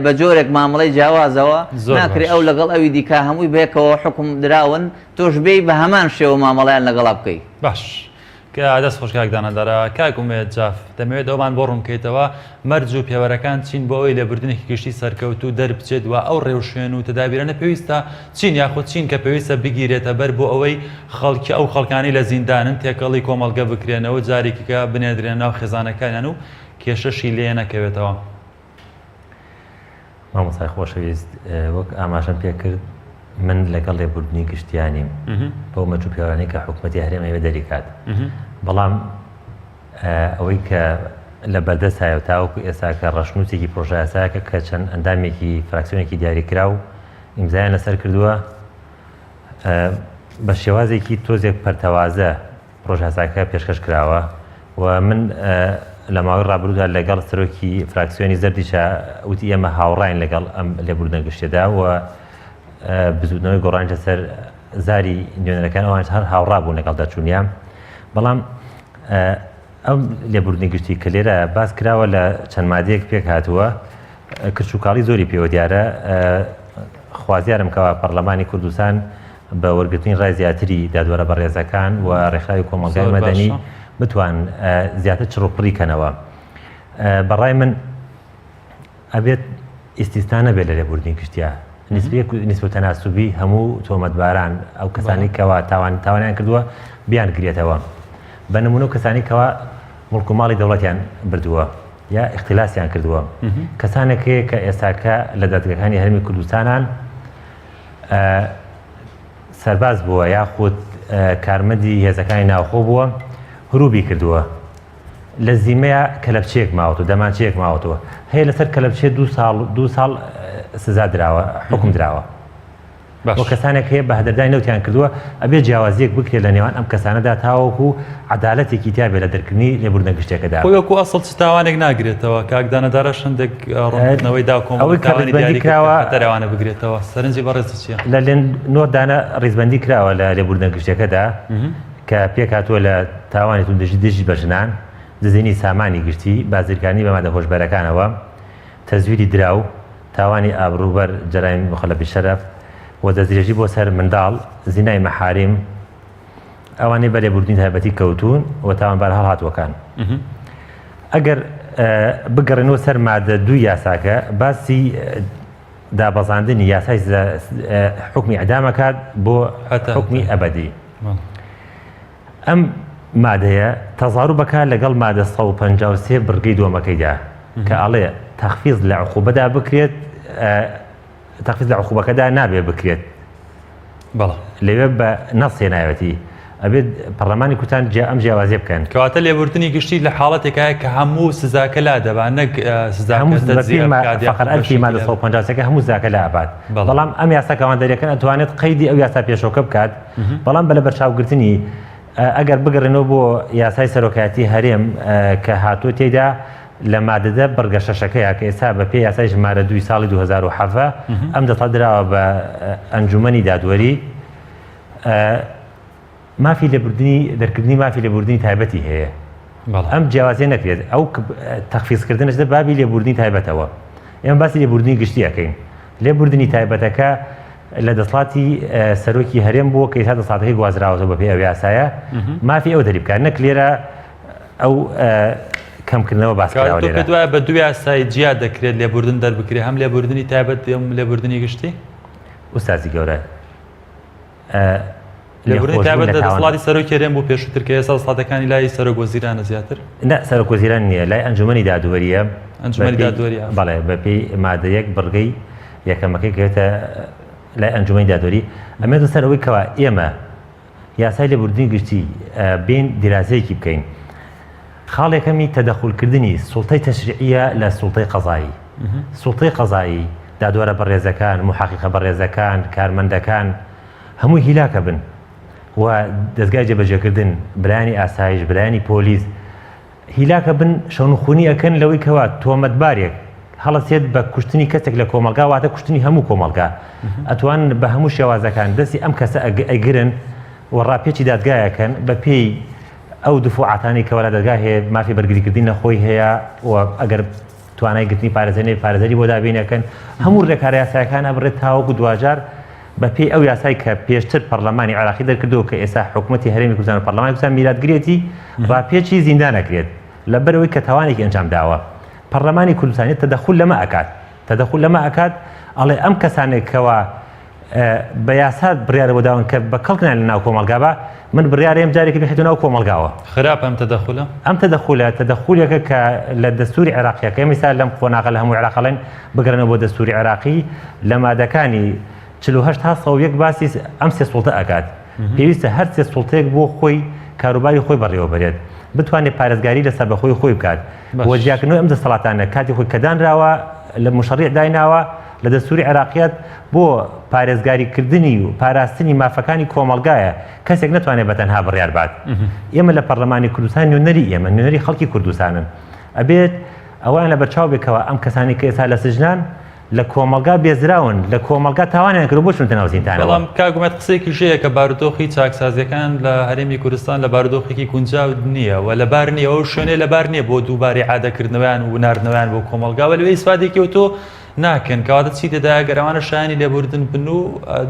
بە جۆرێک مامەڵەی جیاوازەوە ناکرێت ئەو لەگەڵ ئەوی دیکە هەمووی بەیەکەوە حکم دراون تۆش بێی بە هەمان شێوە مامەڵیان لەگەڵا بکەیت. باش کە دەست خۆشکاکدانەدارە کاکومێت جاف دەمەوێت ئەومان بۆ ڕوونکەیتەوە مەرج و پێوەرەکان چین بۆ ئەوی لێبوردنێکی گشتی سەرکەوت و دەربچێت و ئەو ڕێوشێن و تدابیرانە پێویستە چین یاخود چین کە پێویستە بگیرێتە بەر بۆ ئەوەی خەڵکی ئەو خەڵکانی لە زیندانن تێکەڵی کۆمەڵگە بکرێنەوە جارێکیکە بنێدرێن ناو خێزانەکانیان و کێشەشی لێ نەکەوێتەوە. مامۆستای خۆشەویست وەک ئاماژەم پێ کرد من لەگەڵ لێبوردنی گشتیانیم بەو مەجوو پێوانەی کە حکوومەتی هەرێمەوێ دەریکات، بەڵام ئەوەی کە لە بەردەستایە و تاوەکو ئێستا کە ڕەشنووسێکی پرۆژایاسایەکە کە چەند ئەندامێکی فراکسیۆنێکی دیاریکرا و ئیمزایان لەسەر کردووە بە شێوازێکی تۆزێک پەرتەوازە پرۆژایاساکە پێشکەش کراوە و من لە ماوەی ڕابردوودا لەگەڵ سەرۆکی فراکسیۆنی زەردیشە وتی ئێمە هاوڕاین لەگەڵ ئەم لێبوردنە گشتێدا و بزودنەوەی گۆڕانی لەسەر زاری نوێنەرەکان ئەوان هەر هاوڕا بوون لەگەڵ داچوونیان، بەڵام ئەم لێبوردنی گشتی کە لێرە باس کراوە لە چەند مادەیەک پێک هاتووە کچوکاڵی زۆری پێوە دیارە. خوازیارم کەوا پەرلەمانی کوردستان بە وەرگرتنی ڕای زیاتری دادوەرە بەڕێزەکان و ڕێکخراوی کۆمەڵگەی مەدەنی بتوان زیاتر چڕوپڕی کەنەوە. بەڕای من ئەبێت ئیسیستان نەبێت لە لێبوردنی گشتیە، نیسبەت تەناسوبی هەموو تۆمەتباران ئەو کەسانی کەوا تاوانیان کردووە بیان گرێتەوە، بە نمونە و کەسانی کەوا مڵک و ماڵی دەوڵەتیان بردووە یا اختلاسیان کردووە، کەسانێک هەیە کە ئێستاکە لە دادگاکانی هەرێمی کوردستانان سەرباز بووە یاخود کارمەندی هێزەکانی ناوخۆ بووە هروبی کردووە لە زیمەیە کەلەپچەیەک ماوەتەوە دەمانچەیەک ماوەتەوە هەیە لەسەر کەلەپچێ دو ساڵ سزا دراوە حکم دراوە و کەسانێک هەیە بە هەدەردانی نەوتیان کردووە ئەبێ جیاوازیەک بکرێت لە نێوان ئەم کەسانەدا تاوەکو عەدالەتێکی تیا بێت لە دەرکردنی لێبوردنە گشتێکەدا. وەکو ئەسڵ تاوانێک ناگرێتەوە کاکدانەدارە شندێک ڕوونکردنەوەی دا کۆمەڵگەی دیاری کراوە دەروانە بگرێتەوە. سەرنجی بەڕێز چییە؟ لە لێن نۆدانە ڕیزبەندی کراوە لە لێبوردنە گشتەکەدا کە پێک هاتووە لە تاوانی دژی بە ژنان، دزینی سامانی گشتی، بازرگانی بە مادە هۆشبەرەکانەوە، تەزویری دراو، تاوانی ئابروبەر جەرایم مخەلەفی شەرەف و دەستدرێژی بۆ سەر منداڵ، زینای مەحاریم، ئەوانەی بە لێبوردنی تایبەتی کەوتون و تاوانبار هەڵهاتوەکان. ئەگەر بگەڕێنەوە سەر مادە 2 یاساکە باسی دابەزاندنی یاسای حکمی ئەدامەکات بۆ حکمی ئەبەدی. ئەم مادەیە تەزاڕ بەکار لەگەڵ مادە 153 بڕگەی دووەمەکەیدا کە ئەڵێ تەخفیز لە عقوبەدا بکرێت، تەخفیز لە عقوبەکەدا نابێ بکرێت لەوێ بە نەسێ نایەتی ئەبێت پەرلەمانی کوردستان ئەم جیاوازیە بکەن. کەواتە لێبوردنی گشتی لە حاڵەتێکایە کە هەموو سزاکە لا دەبات نەک فەقەرئەلفی مادە 150 هەموو سزاکە لا ئەبات، بەڵام ئەم یاسا کەوانەدەریەکان ئەتوانێت قەیدی ئەو یاسا پێشۆکە بکات، بەڵام بە لە بەرچاوگرتنی ئەگەر بگەڕێنەوە بۆ یاسای سەرۆکایەتی هەرێم کە هاتووە تێیدا لە مادەدە بەرگە شەشەکەیە کە ئێستا بە پێ یاسای ژمارە 2 ساڵی 2007 ئەم دەسەڵات درراوە بە ئەنجومەنی دادوەری مافی لێبوردنی دەرکردنی مافی لێبوردنی تایبەتی هەیە. ئەم جیاوازیە نەکرێت، ئەو تەخفیزکردنش دە بابی لێبوردنی تایبەتەوە. ئێمە باسی لێبوردنی گشتی ئەەکەین. لێبوردنی تایبەتەکە لە دەسڵاتی سەرۆکی هەرێم بووە کە ئێستا دەسڵاتەکەی گوازراوەتەوە بە پێی ئەو یاسایە مافی ئەو دەری بکات، نەک لێرە ئەو کەمکردنەوە باسکراوە لێرە. دوایە بە 2 یاسای جیا دەکرێت لێبوردن دەربکرێت، هەم لێبوردنی تایبەت هەم لێبوردنی گشتی. ئوستازی گەورە لێبوردنی تایبەت لە دەسەڵاتی سەرۆکێرێن بۆ پێشووتر کە ئێستا دەسەڵاتەکانی لای سەرۆک وەزیرانە زیاتر نه سەرۆک وەزیران نییە لای ئەنجومەنی دادوەریە بەڵێ بەپێی مادەیەک بڕگەی یەکەمەکەی کەوێتە لای ئەنجومەنی دادوەری ئەمێ سەر ئەوەی کەوا ئێمە یاسای لێبوردنی گشتی بین دیرازەیەکی بکەین خاڵێکەمی تەدەخولکردنی سوڵتەی تەشریعیە لە سوڵتەی قەزایی سوڵتەی قەزایی دادوەرە بەڕێزەکان محقیقە بەڕێزەکان کارمەندەکان هەمووی هیلاکە بن و دەستگای جێبەجێکردن بلایانی ئاسایش بلایانی پۆلیس هیلاکە بن شەونخوونی ئەکەن لەوەی کەوا تۆمەتبارێک هەڵەسێت بە کوشتنی کەسێک لە کۆمەلگا واتە کوشتنی هەموو کۆمەلگا ئەتوان بە هەموو شێوازەکان دەستی ئەم کەسە ئەگرن و ڕاپێکی دادگایەکەن بە پێی ئەو دفوعاتانی کەوەلا دەدگا هەیە مافی بەرگریکردنی نەخۆی هەیە و ئەگەر توانای گرتنی پارێزەری بۆ دابینەکەن هەموو ڕێکارە یاسایەکان ئەبڕێت تاوەکو دوجار بە پێی ئەو یاسای کە پێشتر پەرلەمانی عێراقی دەرکردەوە کە ئێستا حکوومەتی هەرێمی کوردستان و پەرلەمانی کوردستان میلادگرێتی ڕاپێکی زیندان ئەکرێت لەبەرەوەی کە تاوانێکی ئەنجام داوە پەرلەمانی کوردستانی تەدەخول لەمە ئەکات ئەڵێ ئەم کەسانێک کەوا بە یاسات بڕیارەوە داون کە بە کەڵکنان لە ناو کۆمەلگا من بڕیارەیەم جارێکی بخێتە ناو کۆمەلگاوە خراپ ئەم تەدەخولە ئەم تەدەخولێکە کە لە دەستوری عێراقیەکە میسال لەم قۆناغە لە هەموو عێراقەڵێن بگرنەوە بۆ دەستوری عێراقی لە مادەکانی 48 تا 101 باسی ئەم سێ سوڵتە ئەکات پێویستە هەر سێ سوڵتەیەک بۆ خۆی کاروباری خۆی بەڕێوە بەرێت بتوانێت پارێزگاری لەسەر بەخۆی خۆی بکات وەجیاکردنەوەی ئەم دەسەڵاتانە کاتی خۆی کە دانراوە لە مشەڕیع دایناوە لە دەستوری عێراقیەت بۆ پارێزگاریکردنی و پاراستنی مافەکانی کۆمەلگایە کەسێک ناتوانێت بەتەنها بڕیار بات ئێمە لە پەرلەمانی کوردستان نوێنەری ئێمە نوێنەری خەڵکی کوردستانن ئەبێت ئەوان لە بەرچاو بێکەوە ئەم کەسانی کە ئێستا لە سژنان لە کۆمەلگا بێزراون لە کۆمەلگا تاوانیان کرد بۆ چونتە ناو زیندانەوە بەڵام کاگومەت قسەیەکی ژەیە کە بارودۆخی چاکسازیەکان لە هەرێمی کوردستان لە بارودۆخێکی گونجاو نییە و لەبار نییە ئەو شوێنێ لەبار نییە بۆ دووبارەی عادەکردنەوەیان و ناردنەوەیان بۆ کۆمەلگا و لەوەی ئیسفادێکیەوە تۆ ناکەن کەواتە چی دەدایە گەرەوانە شایانی لێبوردن بن و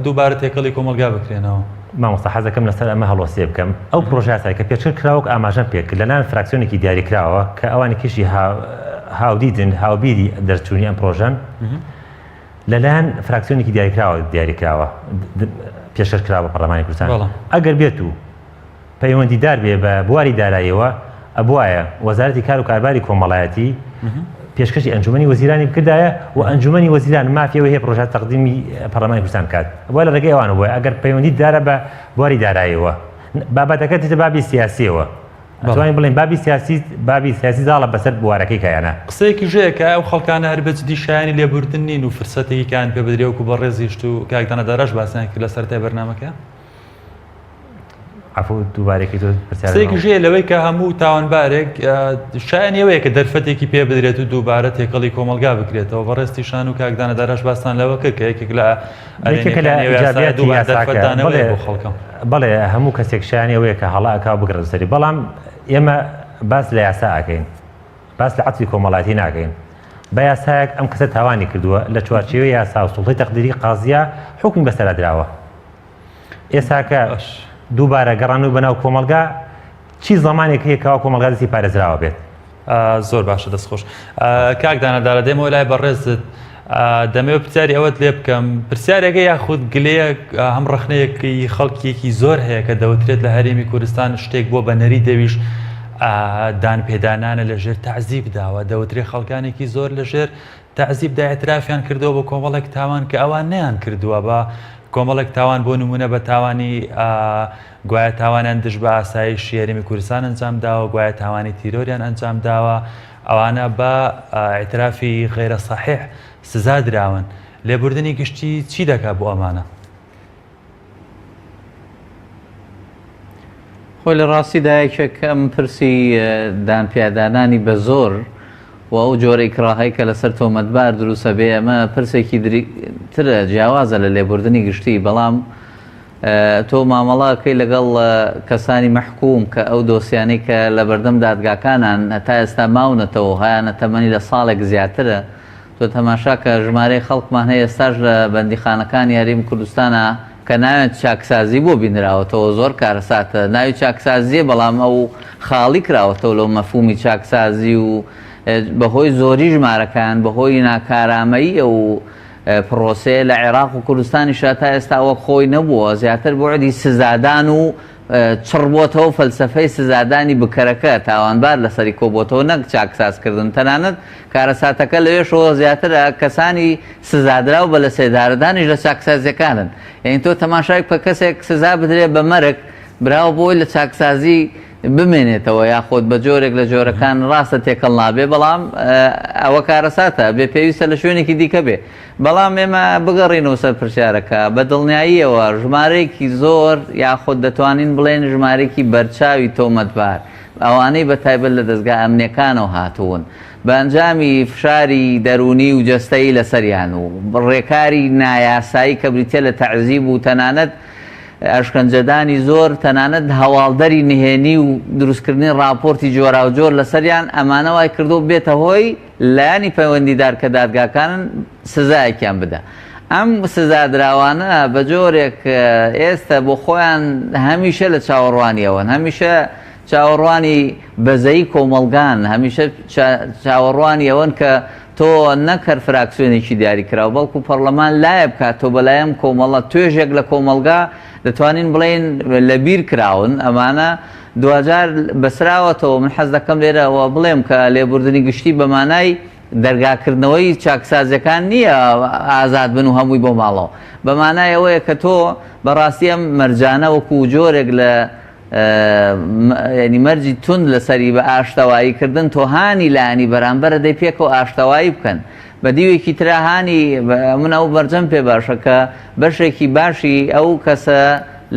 دووبارە تێکەڵی کۆمەلگا بکرێنەوە مامۆستا حەزەکەم لەسەر ئەمە هەڵوەسێ بکەم ئەو پرۆژە یاسایی کە پێشتر کراوە ئاماژەم پێکرد لەلایەن فراکسیۆنێکی دیاریکراوە کە ئەوانی کشی هاودیدن هاوبیری دەرچوونی ئەم پرۆژەن لەلایەن فراکسیۆنێکی دیاریکراوە پێشکەش کراوە پەرلەمانی کوردستان ئەگەر بێت و پەیوەندیدار بێ بە بواری داراییەوە ئەبوایە وەزارەتی کار و کارباری کۆمەڵایەتی پێشکەشی ئەنجومەنی وەزیرانی بکردایە و ئەنجومەنی وەزیران مافیەوە هەیە پرۆژە تەقدیمی پەرلەمانی کوردستان کات بۆ لە ڕێگەی ئەوانە بووە ئەگەر پەیوەندی دارە بە بواری داراییەوە بابەتەکە دیتە بابی سیاسیەوە ئەتوانین بڵێن بابی سیاسی زاڵە بەسەر بوارەکەی کایانە قسەیەکی ژەیە کە ئەو خەڵکانە هەر بەجددی شایانی لێبوردن نین و فرسەتێکی کان پێ بدرێ وەکو بەڕێزیشت و کاکدانە داراش باسییان کرد لە سەرەتای بەرنامەکە دووبارێکی قسەیەکی ژەیە لەوەی کە هەموو تاوانبارێک شایانیەوەیە کە دەرفەتێکی پێ بدرێت و دووبارە تێکەڵی کۆمەلگا بکرێتەوە بەڕێستیشان و کاکدانە داراش باستان لەوە کرد کە یەکێک لە بەڵێ هەموو کەسێک شایانیەوەیە کە هەڵاکا بگرن سەری بەڵام ئێمە باس لە یاسا ئەکەین باس لە عەتفی کۆمەڵایەتی ناکەین بە یاسایەک ئەم کەسە تاوانی کردووە لە چوارچێوەی یاسا و سوڵتەی تەقدیری قازیە حکمی بەسەرا دراوە ئێستا کە دووبارە گەڕانەوەی بەناو کۆمەلگا چی زمانێک هەیە کەوا کۆمەلگا دەستی پارێزراوە بێت زۆر باشە دەستخۆش کاکدانەدارە دێمەوە لای بەڕێزت دەمەوێت پرسیاری ئەوەت لێ بکەم پرسیارێکە یاخود گلەیەک هەم ڕخنەیەکی خەڵکیەکی زۆر هەیە کە دەوترێت لە هەرێمی کوردستان شتێک بۆ بەنەری دەویش دانپێدانانە لەژێر تەعزیب داوە دەوترێت خەڵکانێکی زۆر لەژێر تەعزیبدا ئێترافیان کردەوە بە کۆمەڵێک تاوان کە ئەوان نەیان کردووە بە کۆمەڵێک تاوان بۆ نمونە بە تاوانی گوایە تاوانیان دژ بە ئاسایشی هەرێمی کوردستان ئەنجام داوە گوایە تاوانی تیرۆریان ئەنجام داوە ئەوانە بە ئاعترافی غیرە صەحیح سزا دراون لێبوردنی گشتی چی دەکات بۆ ئەمانە؟ خۆی لە ڕاستیدا یەکێکەم پرسی دانپیادانانی بە زۆر و ئەو جۆرەی کراهەیە کە لەسەر تۆمەتبار دروستە بێ ئەمە پرسێکی ترە جیاوازە لە لێبوردنی گشتی بەڵام تۆ مامەڵاکەی لەگەڵ کەسانی مەحکوم کە ئەو دۆسیانەی کە لە بەردەم دادگاکانان هەتا ئێستا ماونەتەوە هەیانە تەمەنی لە ساڵێک زیاترە تۆ تەماشا کە ژمارەی خەڵکمان هەیە ئێستاش لە بەندیخانەکانی هەرێمی کوردستانە کە ناوێت چاکسازی بۆ بینراوەتەوە زۆر کارەساتە ناوی چاکسازیە بەڵام ئەو خاڵی کراوەتەوە لەو مەفهومی چاکسازی و بەهۆی زۆری ژمارەکان بەهۆی ناکارامەیی و پرۆسەیە لە عێراق و کوردستانیش تا ئێستا وەک خۆی نەبووە زیاتر بۆعدی سزادان و چڕ بۆتەوە فەلسەفەی سزادانی بکەرەکە تاوانبار لەسەری کۆبۆتەوە نەک چاکسازکردن تەنانەت کارەساتەکە لەوێشەوە زیاترە کەسانی سزادرا و بە لە سێدارەدانیش لە چاکسازیەکانن یعنی تۆ تەماشای بکە کەسێک سزا بدرێت بە مەرگ براوە بۆی لە چاکسازی بمێنێتەوە یاخۆت بە جۆرێک لە جۆرەکان ڕاستە تێکەڵ نابێ بەڵام ئەوە کارەساتە بێ پێویستە لە شوێنێکی دیکە بێ بەڵام ئێمە بگەڕینەوە سەر پرسیارەکە بە دڵنیاییەوە ژمارەیەکی زۆر یاخۆت دەتوانین بڵێن ژمارەیەکی بەرچاوی تۆمەتبار ئەوانەی بە تایبەت لە دەستگا ئەمنیەکانەوە هاتوون بە ئەنجامی فشاری دەرونی و جەستەیی لەسەریان و ڕێکاری نایاسایی کە بریتە لە تەعزیب و تەنانەت ئەشکەنجەدانی زۆر تەنانەت هەواڵدەری نهێنی و دروستکردنی راپۆرتی جۆرا و جۆر لەسەریان ئەمانە وای کردو بێتە هۆی لایانی پەیوەندیدار کە دادگاکانن سزایەکیان بدە ئەم سزادراوانە بە جۆرێک ئێستا بۆ خۆیان هەمیشە لە چاوەڕوانیەوەن هەمیشە چاوەڕوانی بەزەی کۆمەڵگان هەمیشە چاوەڕوانی ئەوەن کە تۆ نەکەر فراکسیۆنێکی دیاریکراوە بەڵکو پەرلەمان لایە بکات تۆ بەلایەم کۆمەڵە توێژێک لە کۆمەلگا دەتوانین بڵێن لە بیر کراون ئەمانە دوجار بەسراوەتەوە من حەز دەکەم لێرەوە بڵێم کە لێبوردنی گشتی بەمانای دەرگاکردنەوەی چاکسازەکان نییە ئازاد بن و هەمووی بۆ ماڵەوە بەمانای ئەوەیە کە تۆ بەڕاستی ئەم مەرجانە وەکو جۆرێک لە ینی مەرجی تند لەسەری بە ئاشتەواییکردن تۆ هانی لایانی بەرامبەرە دەی پێکەوە ئاشتەوایی بکەن بە دیوێکی ترا هانی من ئەو بەرجەم پێ باشە کە بەشێکی باشی ئەو کەسە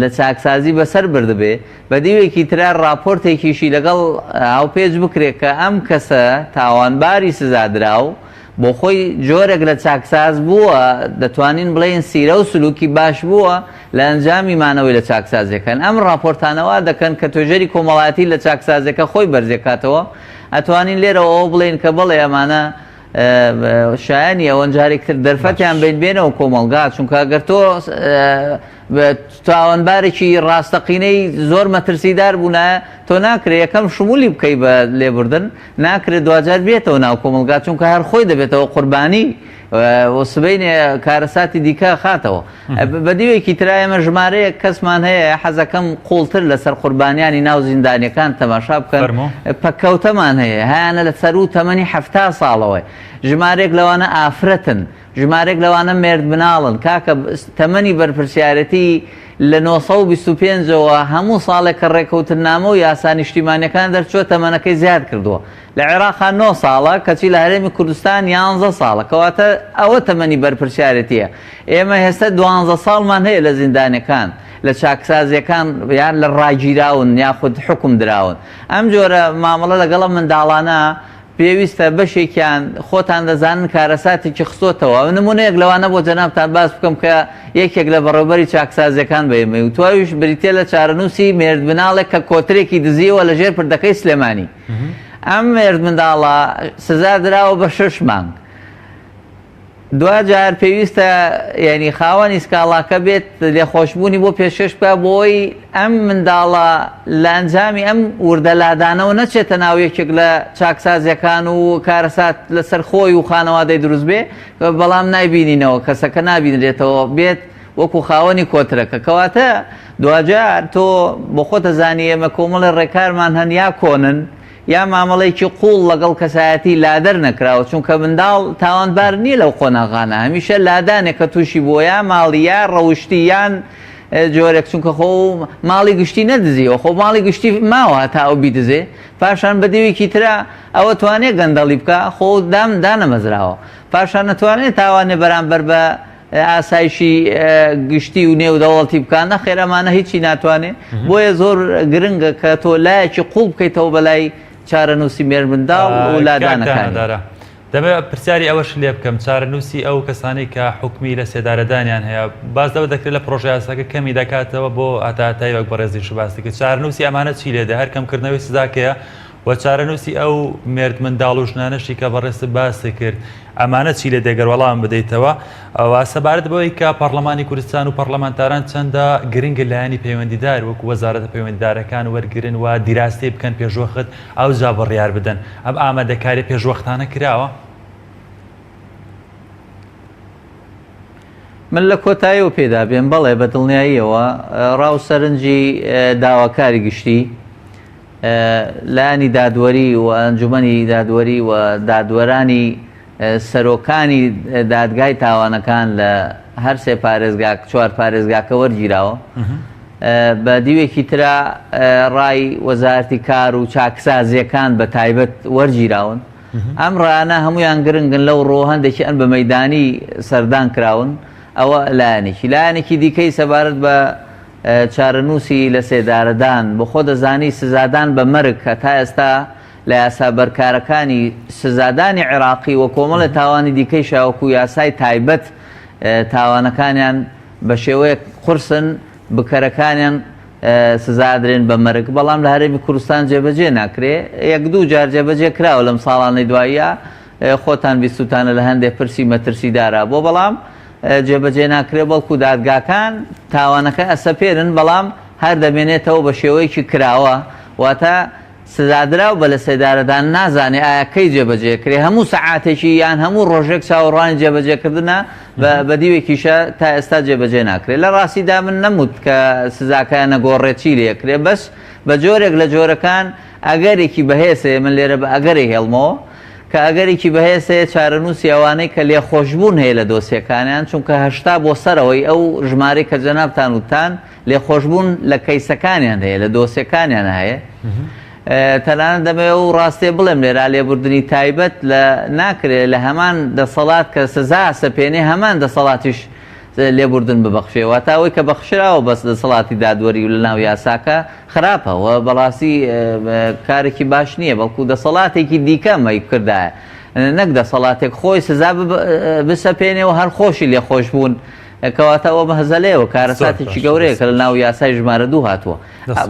لە چاکسازی بەسەر بردبێ بە دیوێکی ترا راپۆرتێکیشی لەگەڵ هاوپێچ بکرێت کە ئەم کەسە تاوانباری سزادراو بۆ خۆی جۆرێک لە چاکساز بووە دەتوانین بڵێن سیرە و سلوکی باش بووە لە ئەنجامی مانەوەی لە چاکسازەکەن ئەم راپۆرتانەوە دەکەن کە تۆژەری کۆمەڵایەتی لە چاکسازەکە خۆی بەرزێکاتەوە ئەتوانین لێرەوە ئەوە بڵێن کە بڵێ ئەمانە شایانی ئەوەن جارێکتر دەرفەتیان بێنبێنەوە کۆمەڵگا چونکە ئەگەر تۆ تاوانبارێکی ڕاستەقینەی زۆر مەترسیدار بوونە تۆ ناکرێت یەکەم شمولی بکەی بە لێبوردن ناکرێت دوجار بێتەوە ناو کۆمەلگا چونکە هەر خۆی دەبێتەوە قوربانی سبەینێ کارەساتی دیکە خاتەوە بە دیوێکی ترا ئێمە ژمارەیە کەسمان هەیە حەزەکەم قوڵتر لەسەر قوربانیانی ناو زیندانیەکان تەماشا بکەن پەکەوتەمان هەیە هیانە لە سەر و تەمەنی 70 ساڵەوەی ژمارێک لەوانە ئافرەتن ژمارێک لەوانە مێرد بناڵن کاکە تەمەنی بەرپرسیارەتی لە 1925ەوە هەموو ساڵێک کە ڕێکەوتنامە و یاسا نیشتیمانیەکان دەرچووە تەمەنەکەی زیاد کردووە لە عێراقا 9 ساڵە کەچی لە هەرێمی کوردستان 11 ساڵە کەواتە ئەوە تەمەنی بەرپرسیارەتیە ئێمە هێستا 12 ساڵمان هەیە لە زیندانەکان لە چاکسازیەکان یان لە ڕاگیراون یاخود حکم دراون ئەم جۆرە مامەڵە لەگەڵە منداڵانە پێویستە بەشێکیان خۆتان دەزانن کارەساتێکی خستۆتەوە نمونەیەک لەوانە بۆ جەنابتان باس بکەم کە یەکێک لە بەڕێوەبەری چاکسازیەکان بەێمە و توایش بریتێ لە چارەنووسی مێرد مناڵێک کە کۆترێکی دزیەوە لە ژێر پردەکەی سلێمانی ئەم مێرد منداڵە سزا دراوە بە 6 مانگ دوجار پێویستە ینی خاوەنی سکاڵاکە بێت لێخۆشببوونی بۆ پێشش بکە بۆی ئەم منداڵە لە ئەنجامی ئەم وردەلادانەوە نەچێتە ناو یەکێک لە چاکسازیەکان و کارەسات لەسەر خۆی و خانەوادەی دروست بێ بەڵام نایبینینەوە کەسەکە نابینرێتەوە بێت وەکو خاوەنی کۆترەکە کەواتە دوجار تۆ بۆ خۆتە زانی ئێمە کۆمەڵی ڕێکارمان هەن یا کۆنن یا مامەڵێکی قوڵ لەگەڵ کەسایەتی لادەر نەکراوە چونکە منداڵ تاوانبار نییە لەو قۆناغانە هەمیشە لادانێک کە تووشی بۆ یا ماڵی یا ڕەوشتی یان جۆرێک چونکە خۆ ماڵی گشتی نەدزیەوە خۆ ماڵی گشتی ماوە تا ئەو بیدزێ پاشان بەدەوێکی ترا ئەوە توانێت گەندەڵی بکە خۆ دام دانەمەزراوە پاشان نەتوانێت تاوانێ بەرامبەر بە ئاسایشی گشتی و نێو دەوڵەتی بکان نەخێرەمانە هیچی ناتوانێت بۆیە زۆر گرنگە کە تۆ لایەکی قوڵ بکەیتەوە بەلای چارەنووسی مێرمنداڵ و لادانەکاندا دەبێت پرسیاری ئەوەش لێ بکەم چارەنووسی ئەو کەسانی کە حکمی لە سێدارەدانیان هەیە باز دەوە دەکرێت لە پرۆژه یاساکە کەمی دەکاتەوە بۆ ئاتاتای وەک بەڕێزی شباستی کە چارەنووسی ئەمانە چی لێدە هەر کەمکردنەوەی سزاکەیە و چارەنووسی ئەو مێرد منداڵ و ژنانەشی کە بەڕێست باسی کرد ئەمانە چی لێ دەگەر وەڵام بدەیتەوە ئەوە سەبارەت بەوەی کە پەرلەمانی کوردستان و پەرلەمانتاران چەندە گرنگە لایانی پەیوەندیدار وەکو وەزارەتە پەیوەندیدارەکان وەرگرن و دیراستەی بکەن پێشوەخت ئەو جا بڕیار بدەن ئەم ئامادەکاری پێشوەختانە کراوە من لە کۆتاییەوە پێدا بێن بەڵێ بە دڵنیاییەوە ڕاوسەرنجی داواکاری گشتی لایانی دادوەری و ئەنجومەنی دادوەری و دادوەرانی سەرۆکانی دادگای تاوانەکان لە هەر سێ پارێزگا 4 پارێزگاکە وەرگیراوە بە دیوێکی ترا ڕای وەزارەتی کار و چاکسازیەکان بە تایبەت وەرگیراون ئەم ڕایانە هەمویان گرنگن لەو ڕۆ هەندێکی ئەن بە مەیدانی سەردان کراون ئەوە لایەنێکی دیکەی سەبارەت بە چارەنووسی لە سێدارەدان بە خۆ دەزانی سزادان بە مەرگ کە تا ئێستا لە یاسا بەرکارەکانی سزادانی عێراقی و کۆمەڵە تاوانی دیکەی شاوەکو یاسای تایبەت تاوانەکانیان بە شێوەیە قورسن بکەرەکانیان سزادرێن بە مەرگ بەڵام لە هەرێمی کوردستان جێبەجێ ناکرێ یەک دوو جار جێبەجێ کراوە لەم ساڵانەی دواییە خۆتان بیستوتانە لە هەندێک پرسی مەترسیدارە بۆ بەڵام جێبەجێ ناکرێ بەڵکو دادگاکان تاوانەکە ئەسەپێرن بەڵام هەر دەمێنێتەوە بە شێوەیەکی کراوە واتە سزادراو بە لە سێدارەدان نازانێ ئایا کەی جێبەجێکرێ هەموو سەعاتێکی یان هەموو ڕۆژێک چاوەڕوانی جێبەجێکردنە بە دیوێکیشە تا ئێستا جێبەجێ ناکرێت لە ڕاستیدا من نەموت کە سزاکە نەگۆڕێتی لێکرێ بەس بە جۆرێک لە جۆرەکان ئەگەرێکی بەهێسێ من لێرە بە ئەگەری هێڵمەوە کە ئەگەرێکی بەهێسێ چارەنووسی ئەوانەی کە لێخۆشببوون هەیە لە دۆسیەکانیان چونکە 80 بۆ سەرەوەی ئەو ژمارەی کە جەنابتان وتان لێخۆشببوون لە کەیسەکانیان هەیە لە دۆسیەکانیان هەیە تەنانەت دەمەوێت و ڕاستێ بڵێم لێرا لێبوردنی تایبەت لە ناکرێت لە هەمان دەسەڵات کە سزا سەپێنێ هەمان دەسەڵاتیش لێبوردن ببەخشێەوە تاوەی کە بەخشراوە بەس دەسەڵاتی دادوەری و لە ناو یاساکە خراپەوە بەڕاستی کارێکی باش نییە بەڵکو دەسەڵاتێکی دیکە مەی کردایە نەک دەسەڵاتێک خۆی سزا بسەپێنێەوە هەر خۆشی لێخۆش بوون کەواتەوە بەهزەلەیەوە کارەساتێکی گەورەیە کە لە ناو یاسای ژمارە 2 هاتووە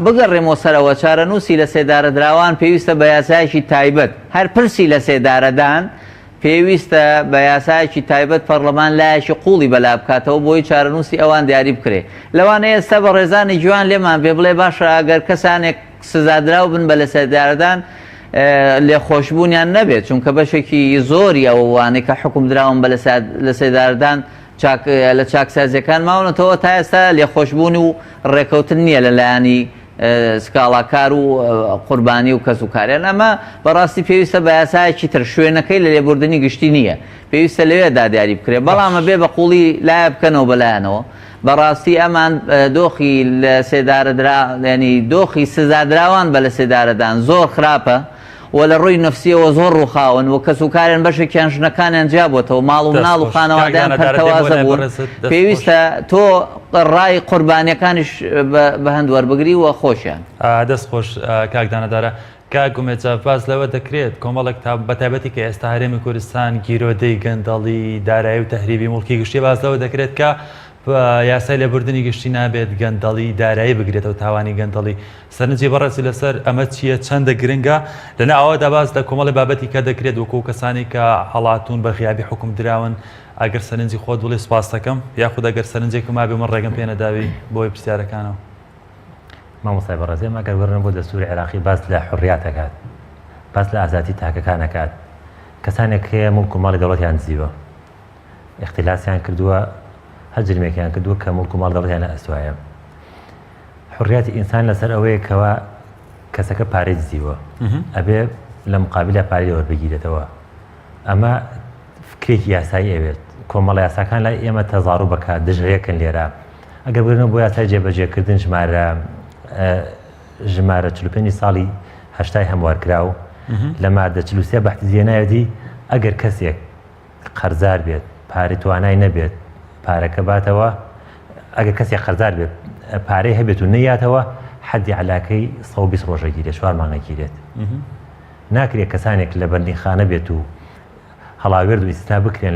بگەڕێمەوە سەرەوە چارەنووسی لە سێدارەدراوان پێویستە بە یاسایەکی تایبەت هەر پرسی لە سێدارەدان پێویستە بە یاسایەکی تایبەت پەرلەمان لایەکی قوڵی بەلا بکاتەوە بۆی چارەنووسی ئەوان دیاری بکرێ لەوانەیە ئێستا بە ڕێزانی جوان لێمان پێ بڵێ باشە ئەگەر کەسانێک سزادراو بن بە لە سێدارەدان لێخۆشببوونیان نەبێت چونکە بەشێکی زۆری ئەوانەی کە حکوم دراون بە لە سێدارەدان لە چاکسازیەکان ماونەتەوە تا ئێستا لێخۆشببوون و ڕێکەوتن نییە لەلایەنی سکاڵاکار و قوربانی و کەس و کاریان ئەمە بەڕاستی پێویستە بە یاسایەکی تر شوێنەکەی لە لێبوردنی گشتی نییە پێویستە لەوێدا دیاری بکرێ بەڵامە بێ بە قوڵی لایە بکەنەوە بەلایەنەوە بەڕاستی ئەمان دۆخی لە سێدارەدرا ینی دۆخی سزادراوان بە لە سێدارەدان زۆر خراپە و لە ڕووی نفسیەوە زۆر ڕووخاون و کەس و کارێن بەشێکیان ژنەکانیان جیابەوە ماڵ و مناڵ و خانەوادیان پەرتەوازە بوون پێویستە تۆ ڕای قوربانیەکانیش بە هەند وەربگری و خۆشیان دەست خۆش کاکدانەدارە کاگومێجا باز لەوە دەکرێت کۆمەڵێک تا بەتایبەتی کە ئێستا هەرێمی کوردستان گیرۆدەی گەندەڵی دارایی و تەهریبی مڵکی گشتی باز لەوە دەکرێت کە یاسای لێبوردنی گشتی نابێت گەندەڵی دارایی بگرێتەوە تاوانی گەندەڵی سەرنجی بەڕێزی لەسەر ئەمە چییە چەندە گرنگە لەنا ئەوەدا باز لە کۆمەڵی بابەتی کە دەکرێت وەکو کەسانی کە هەڵاتون بە غیابی حکوم دراون ئەگەر سەرنجی خۆت دڵی سپاس دەکەم یاخود ئەگەر سەرنجێکم مابێ من ڕێگەم پێ نەداوی بۆی پرسیارەکانەوە مامۆستای بەڕێزێ ئەگەر وەرن بۆ دەستوری عێراقی باس لە حڕیات دەکات باس لە ئازادی تاکەکان دەکات کەسانێک هەیە مڵک و ماڵی دەوڵەتیان دزیوە اختیلاسیان کردووە هەر جرمێکیان کردووە کە مڵک و ماڵ دەوڵەتیان لە ئەستوایە حڕیاتی ئینسان لەسەر ئەوەیە کەوا کەسەکە پارەی دزیوە ئەبێ لە مقابلە پارەی وەربگیرێتەوە ئەمە فکرێکی یاسایی ئەوێت کۆمەڵە یاساکان لای ئێمە تەزاڕوو بکات دژەیەکن لێرە ئەگەر بگرنەوە بۆ یاسای جێبەجێکردن ژمارە 45 ساڵی هەشتای هەموارکراو لە مادە 43 بەحتیزیە نایەتی ئەگەر کەسێک قەرزار بێت پارەی توانای نەبێت پارەکە باتەوە ئەگەر کەسێک قەرزار بێت پارەی هەبێت و نەیاتەوە حەدی عەلاکەی 120 ڕۆژەگیرێت 4 مانگەگیرێت ناکرێت کەسانێک لە بەندیخانە بێت و هەڵاوێرد و ئیستا بکرێن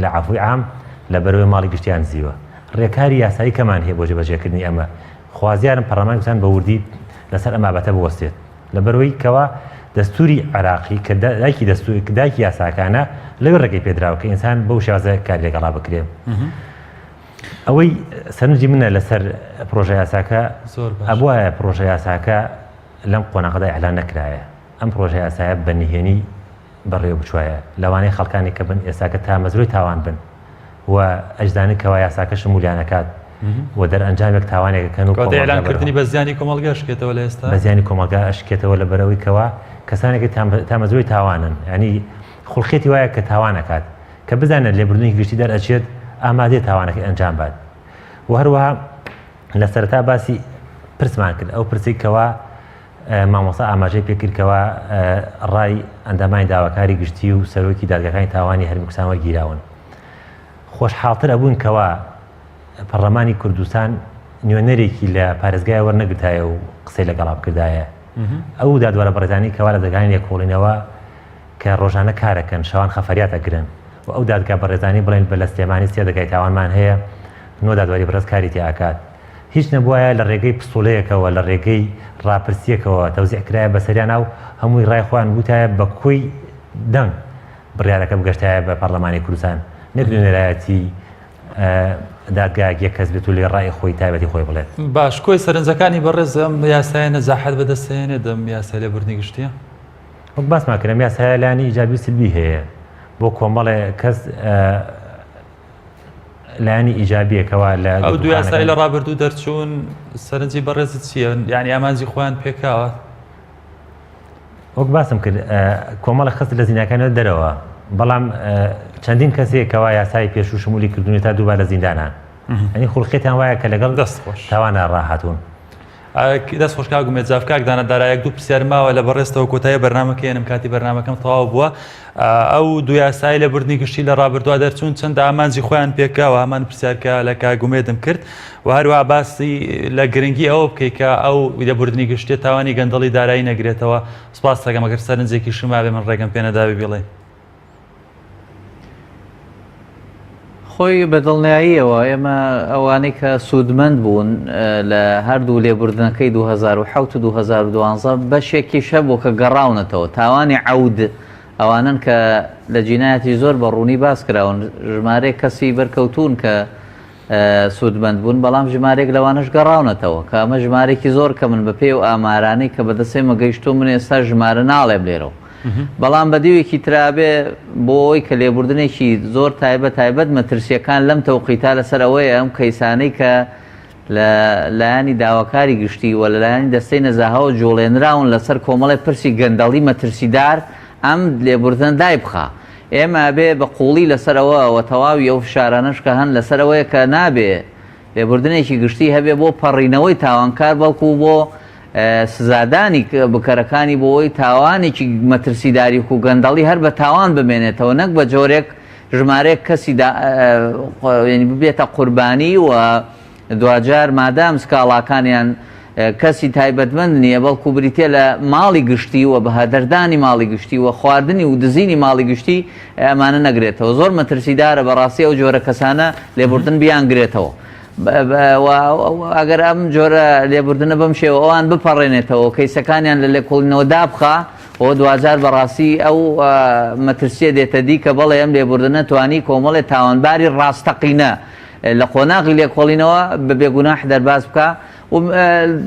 لە عەفوی عام لە بەرەوەی ماڵی گشتیان زیوە ڕێکاری یاسایی کەمان هەیە بۆ جێبەجێکردنی ئەمە خوازیارم پەرلەمانی کوردستان بە وردی لەسەر ئەم بابەتە بوەستێت لە بەرەوەی کەوا دەستوری عێراقی کە دایکی یاساکانە لەوێ ڕێگەی پێدراوە کە ئینسان بەو شێوازە کاری لەگەڵا بکرێ ئەوەی سەرنجی منە لەسەر پرۆژە یاساکە ئەبوایە پرۆژە یاساکە لەم قۆناغەدا ئێعلان نەکرایە ئەم پرۆژە یاسایە بەنهێنی بەڕێوە بچوایە لەوانەیە خەڵکانی کە بن ئێستاکە تا مەزروی تاوان بن و ئەجدانی کەوا یاساکە شمولیانەکات و دەرئەنجامێک تاوانێکەکەن و ئەعلانکردنی بە زیانی کۆمەڵگا شکێتەوە لە ئێستا بە زیانی کۆمەلگا ئەشکێتەوە لە بەرەوەی کەوا کەسانێکی تامەزۆی تاوانن ینی خوڵخێتی وایە کە تاوانەکات کە بزانێت لێبوردنی گشتی دەرئەچێت ئامادەی تاوانەکە ئەنجام بات و هەروەها لە سەرەتا باسی پرسمان کرد ئەو پرسی کەوا مامۆستا ئاماژەی پێکردکەوە ڕای ئەندامانی داواکاری گشتی و سەرۆکی دادگاکانی تاوانی هەرمی کوردستان وەرگیراون خۆشحاڵتر ئەبوون کەوا پەرلەمانی کوردستان نوێنەرێکی لە پارێزگای وەرنەگرتایە و قسەی لەگەڵا بکردایە ئەو دادوەرە بەڕێزانی کەوا لە دەرگاکانی لێکۆڵینەوە کە ڕۆژانە کارەکەن شەوان خەفەریاتەگرن و ئەو دادگا بەڕێزانی بڵێن بە لە سلێمانی سێ دەگای تاوانمان هەیە نۆ دادوەری بەڕێز کاری تێئاکات هیچ نەبووایە لە ڕێگەی پسوڵەیەکەوە لە ڕێگەی ڕاپرسیەکەوە تەوزیعکرایە بەسەریان و هەمووی ڕای خۆیان بوتایە بە کۆی دەنگ بڕیارەکە بگەشتایە بە پەرلەمانی کوردستان نەک نوێنەرایەتی دادگایەک کەس بێت و لێ ڕای خۆی تایبەتی خۆی بڵێت باش کۆی سەرنجەکانی بەڕێز ئەم یاسایە نەزاحەت بەدەستێنێ دەم یاسای لێبوردنی گشتیە وەک باسمان کردم یاسایە لایانی ئیجابی و سلبی هەیە بۆ کۆمەڵێ کەس لایانی ئیجابیەکەوە لە ئەو دوو یاسای لە ڕابردوو دەرچوون سەرنجی بەڕێزت چییە یعنی ئامانجی خۆیان پێکاوە وەک باسم کرد کۆمەڵە خست لە زیندانەکانەوە دەرەوە بەڵام چەندین کەسێکەوە یاسای پێش و شمولی کردوونی تا دووبار لە زیندانان ئەنی خوڵخێتیان وایە کە لەگەڵ دەستخۆش تاوانە ڕاهاتوون دەست خۆشکاک و مێرجافکاک دانەدارایەک دوو پرسیار ماوە لە بەڕێستەوە کۆتایی بەرنامەکەێنم کاتی بەرنامەکەم تەواو بووە ئەو دوو یاسای لە بردنی گشتی لە ڕابردووە دەرچوون چەندە ئامانجی خۆیان پێکاوە هەمان پرسیارکە لە کاگومێدم کرد و هەروە باسی لە گرنگی ئەوە بکەیت کە ئەو لەبوردنی گشتی تاوانی گەندەڵی دارایی نەگرێتەوە سپاس دەکەم ئەگەر سەرنجێکی شما بێ من ڕێگەم پێ نەداوی بڵێ خۆی بەدڵنیاییەوە ئێمە ئەوانەی کە سوودمەند بوون لە هەردوو لێبوردنەکەی 2010 و 2012 بەشێکی شە بۆ کە گەڕاونەتەوە تاوانی عەود ئەوانن کە لە جینایەتی زۆر بە ڕوونی باس کراون ژمارەی کەسی بەرکەوتون کە سوودمەند بوون بەڵام ژمارێک لەوانش گەڕاونەتەوە کە ئەمە ژمارێکی زۆر کە من بە پێی و ئامارانەی کە بەدەستێمە گەیشتو من ئێستا ژمارە ناڵێ بلێرەوە بەڵام بەدیوێکی ترابێ بۆ ئەوی کە لێبوردنێکی زۆر تایبەت مەترسیەکان لەم تەوقیتا لەسەر ئەوەیە ئەم کەیسانەی کە لە لایانی داواکاری گشتی و لە لایانی دەستەی نەزاهەوە جوڵێنراون لەسەر کۆمەڵی پرسی گەندەڵی مەترسیدار ئەم لێبوردن دای بخە ئێمە بێ بە قوڵی لەسەرەوە تەواوی ئەو فشارانەش کە هەن لەسەرەوەیە کە نابێ لێبوردنێکی گشتی هەبێ بۆ پەڕینەوەی تاوانکار بەڵکو بۆ سزادانی بکەرەکانی بۆ ئەوی تاوانێکی مەترسیداری و گەندەڵی هەر بە تاوان بمێنێتەوە نەک بە جۆرێک ژمارەیەک کەسی ببێتە قوربانی و دوجار مادام سکاڵاکانیان کەسی تایبەتمەند نییە بەڵکو بریتێ لە ماڵی گشتی و بەهادەردانی ماڵی گشتی و خواردنی و دزینی ماڵی گشتی ئەمانە نەگرێتەوە زۆر مەترسیدارە بەڕاستی ئەو جۆرە کەسانە لێبوردن بیانگرێتەوە ئەگەر ئەم جۆرە لێبوردنە بەم شێوە ئەوان بپەڕێنێتەوە کەیسەکانیان لە لێکۆڵینەوە دابخە ئەوە دوجار بەڕاستی ئەو مەترسیە دێتە دی کە بەڵێ ئەم لێبوردنە توانی کۆمەڵێ تاوانباری ڕاستەقینە لە قۆناغی لێکۆڵینەوە بە بێگوناح دەرباز بکە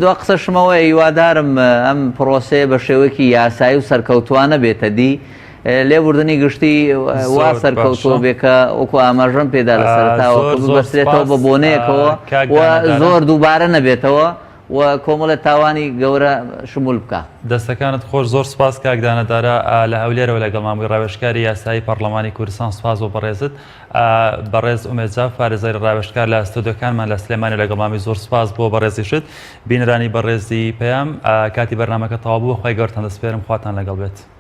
دو قسەشمەوە هیوادارم ئەم پرۆسەیە بە شێوەیەکی یاسایی و سەرکەوتوانە بێتە دی لێبوردنی گشتی وا سەرکەوتووە بێکە وەکو ئاماژەم پێدا لە سەرتاوە ببەسترێتەوە بە بۆنەیەکەوە زۆر دووبارە نەبێتەوە و کۆمەڵە تاوانی گەورە شمول بکە دەستەکانت خۆش زۆر سپاس کاکدانەدارە لە هەولێرەوە لەگەڵ مامۆی ڕاوێژکاری یاسایی پەرلەمانی کوردستان سپاس بۆ بەڕێزت بەڕێز ئومێدجاف پارێزەری ڕاوێژکار لە ئەستودیۆکانمان لە سلێمانی لەگەڵ مامی زۆر سپاس بۆ بەڕێزیشت بینەرانی بەڕێزی پێیام کاتی بەرنامەکە تەواو بوو خۆی گەورتان دەسپێرم خواتان لەگەڵ بێت